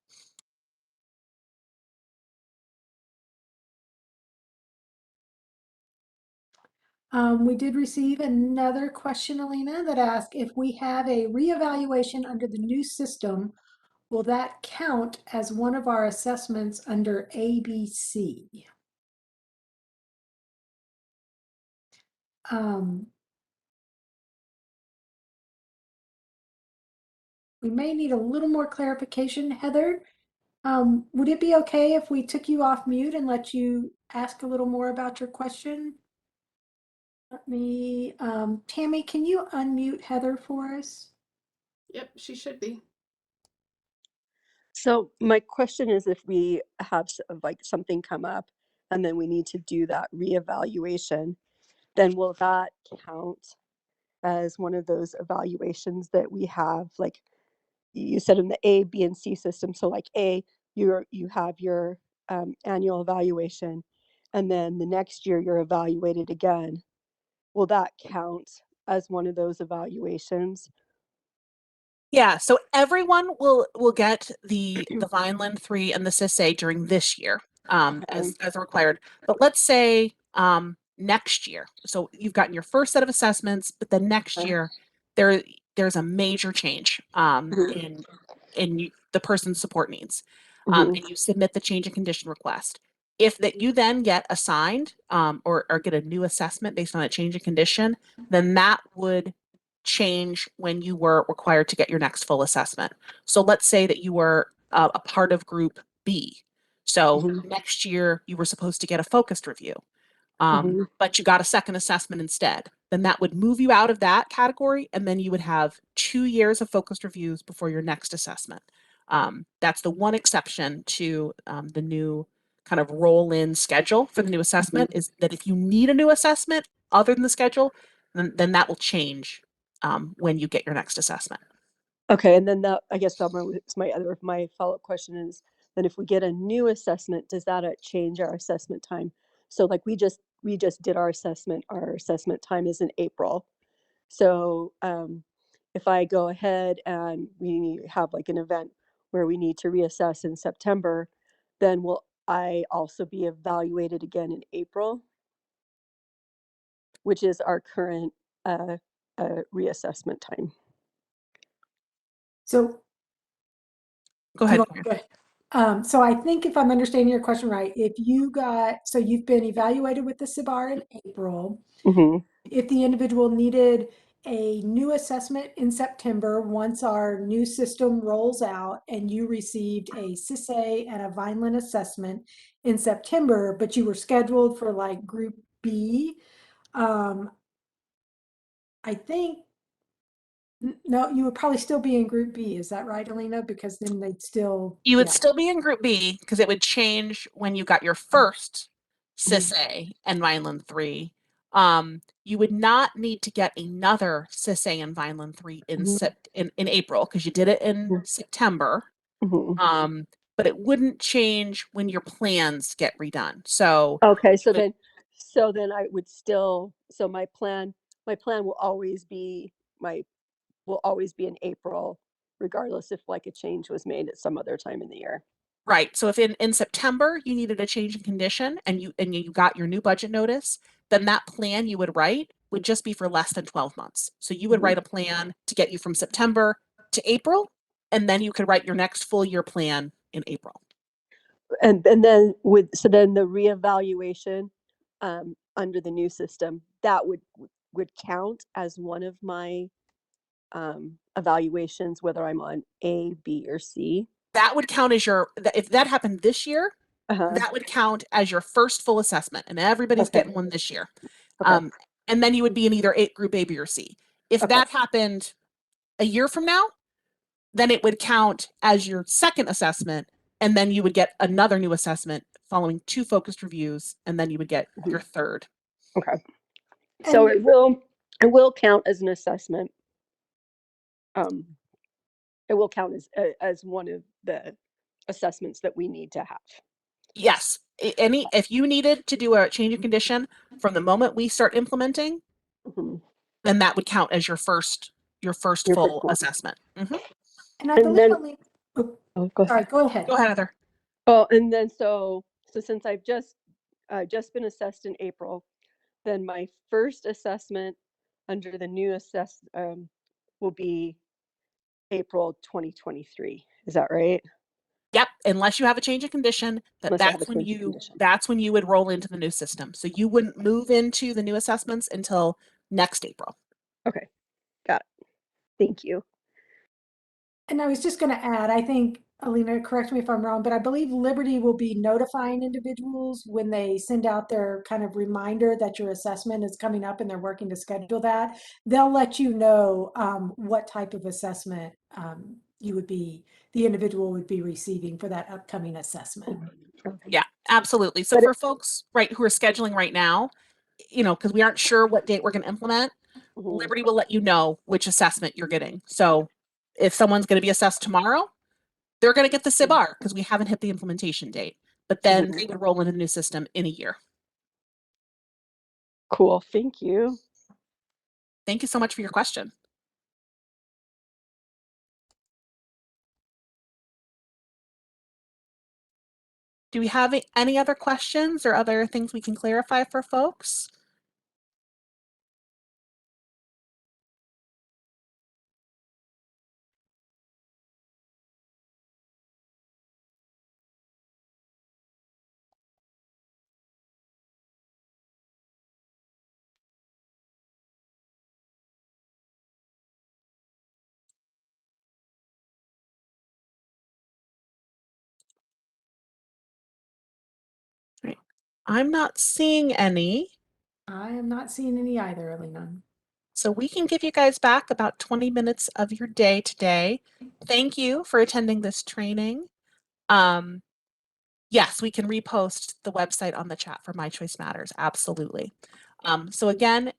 S2: We did receive another question, Alina, that asked if we have a reevaluation under the new system, will that count as one of our assessments under ABC? We may need a little more clarification, Heather. Would it be okay if we took you off mute and let you ask a little more about your question? Let me, Tammy, can you unmute Heather for us?
S3: Yep, she should be.
S4: So my question is, if we have like something come up and then we need to do that reevaluation, then will that count as one of those evaluations that we have? Like you said in the A, B, and C system. So like A, you have your annual evaluation, and then the next year you're evaluated again. Will that count as one of those evaluations?
S1: Yeah, so everyone will get the Vineland 3 and the CIS-A during this year as required. But let's say next year. So you've gotten your first set of assessments, but then next
S4: Okay.
S1: year there's a major change in the person's support needs,
S4: Mhm.
S1: and you submit the change in condition request. If that you then get assigned or get a new assessment based on a change in condition, then that would change when you were required to get your next full assessment. So let's say that you were a part of group B. So
S4: Mhm.
S1: next year you were supposed to get a focused review,
S4: Mhm.
S1: but you got a second assessment instead. Then that would move you out of that category, and then you would have 2 years of focused reviews before your next assessment. That's the one exception to the new kind of roll-in schedule for the new assessment, is that if you need a new assessment other than the schedule, then that will change when you get your next assessment.
S4: Okay, and then that, I guess that was my follow-up question is, then if we get a new assessment, does that change our assessment time? So like we just did our assessment time is in April. So if I go ahead and we have like an event where we need to reassess in September, then will I also be evaluated again in April, which is our current reassessment time?
S2: So
S1: Go
S2: do you
S1: ahead.
S2: want, go ahead. So I think if I'm understanding your question right, so you've been evaluated with the SIBAR in April.
S4: Mm-hmm.
S2: If the individual needed a new assessment in September, once our new system rolls out and you received a CISA and a Vineland assessment in September, but you were scheduled for like group B, I think, no, you would probably still be in group B. Is that right, Alina? Because then they'd still,
S1: You would
S2: yeah.
S1: still be in group B because it would change when you got your first CISA and Vineland 3. You would not need to get another CISA and Vineland 3 in April because you did it in September.
S4: Mm-hmm.
S1: But it wouldn't change when your plans get redone. So
S4: Okay, so
S1: would-
S4: then I would still, so my plan will always be in April, regardless if like a change was made at some other time in the year.
S1: right. So if in September you needed a change in condition and you got your new budget notice, then that plan you would write would just be for less than 12 months. So you would
S4: Mhm.
S1: write a plan to get you from September to April, and then you could write your next full year plan in April.
S4: And then then the reevaluation under the new system, that would count as one of my evaluations, whether I'm on A, B, or C.
S1: That would count as if that happened this year,
S4: Uh-huh.
S1: that would count as your first full assessment, and everybody's
S4: Okay.
S1: getting one this year.
S4: Okay.
S1: And then you would be in either group A, B, or C. If
S4: Okay.
S1: that happened a year from now, then it would count as your second assessment, and then you would get another new assessment following 2 focused reviews, and then you would get your third.
S4: Okay. So
S2: And-
S4: it will count as an assessment. It will count as one of the assessments that we need to have.
S1: Yes, if you needed to do a change of condition from the moment we start implementing,
S4: Mhm.
S1: then that would count as your first
S4: Your
S1: full
S4: first one.
S1: assessment. Mhm.
S2: And I
S4: And
S2: believe,
S4: then,
S2: Alina, oh,
S4: go
S2: sorry,
S4: ahead.
S2: go ahead.
S1: Go ahead, Heather.
S4: Oh, and then so since I've just been assessed in April, then my first assessment under the new will be April 2023. Is that right?
S1: Yep, unless you have a change of condition,
S4: Unless I have a change of condition.
S1: that's when you would roll into the new system. So you wouldn't move into the new assessments until next April.
S4: Okay, got it. Thank you.
S2: And I was just going to add, I think, Alina, correct me if I'm wrong, but I believe Liberty will be notifying individuals when they send out their kind of reminder that your assessment is coming up and they're working to schedule that. They'll let you know what type of assessment the individual would be receiving for that upcoming assessment.
S4: Okay.
S1: Yeah, absolutely. So
S4: But
S1: for folks, right, who are scheduling right now, because we aren't sure what date we're going to implement,
S4: Mhm.
S1: Liberty will let you know which assessment you're getting. So if someone's going to be assessed tomorrow, they're going to get the SIBAR because we haven't hit the implementation date. But then they would roll into the new system in a year.
S4: Cool. Thank you.
S1: Thank you so much for your question. Do we have any other questions or other things we can clarify for folks? I'm not seeing any.
S2: I am not seeing any either, Elena.
S1: So we can give you guys back about 20 minutes of your day today. Thank you for attending this training. Yes, we can repost the website on the chat for My Choice Matters. Absolutely. So again,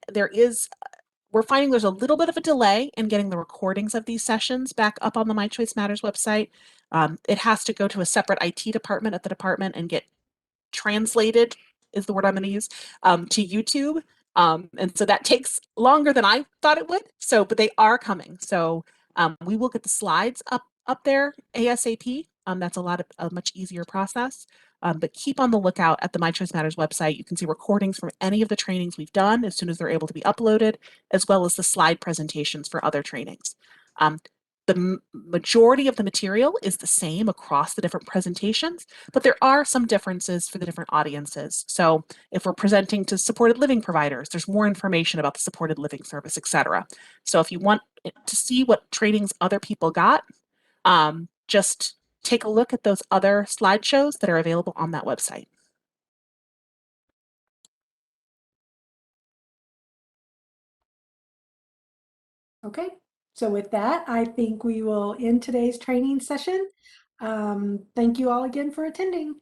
S1: we're finding there's a little bit of a delay in getting the recordings of these sessions back up on the My Choice Matters website. It has to go to a separate IT department at the department and get translated, is the word I'm going to use, to YouTube. And so that takes longer than I thought it would. So, but they are coming. So we will get the slides up there ASAP. That's a much easier process. But keep on the lookout at the My Choice Matters website. You can see recordings from any of the trainings we've done as soon as they're able to be uploaded, as well as the slide presentations for other trainings. The majority of the material is the same across the different presentations, but there are some differences for the different audiences. So if we're presenting to supported living providers, there's more information about the supported living service, etc. So if you want to see what trainings other people got, just take a look at those other slideshows that are available on that website.
S2: Okay, so with that, I think we will end today's training session. Thank you all again for attending.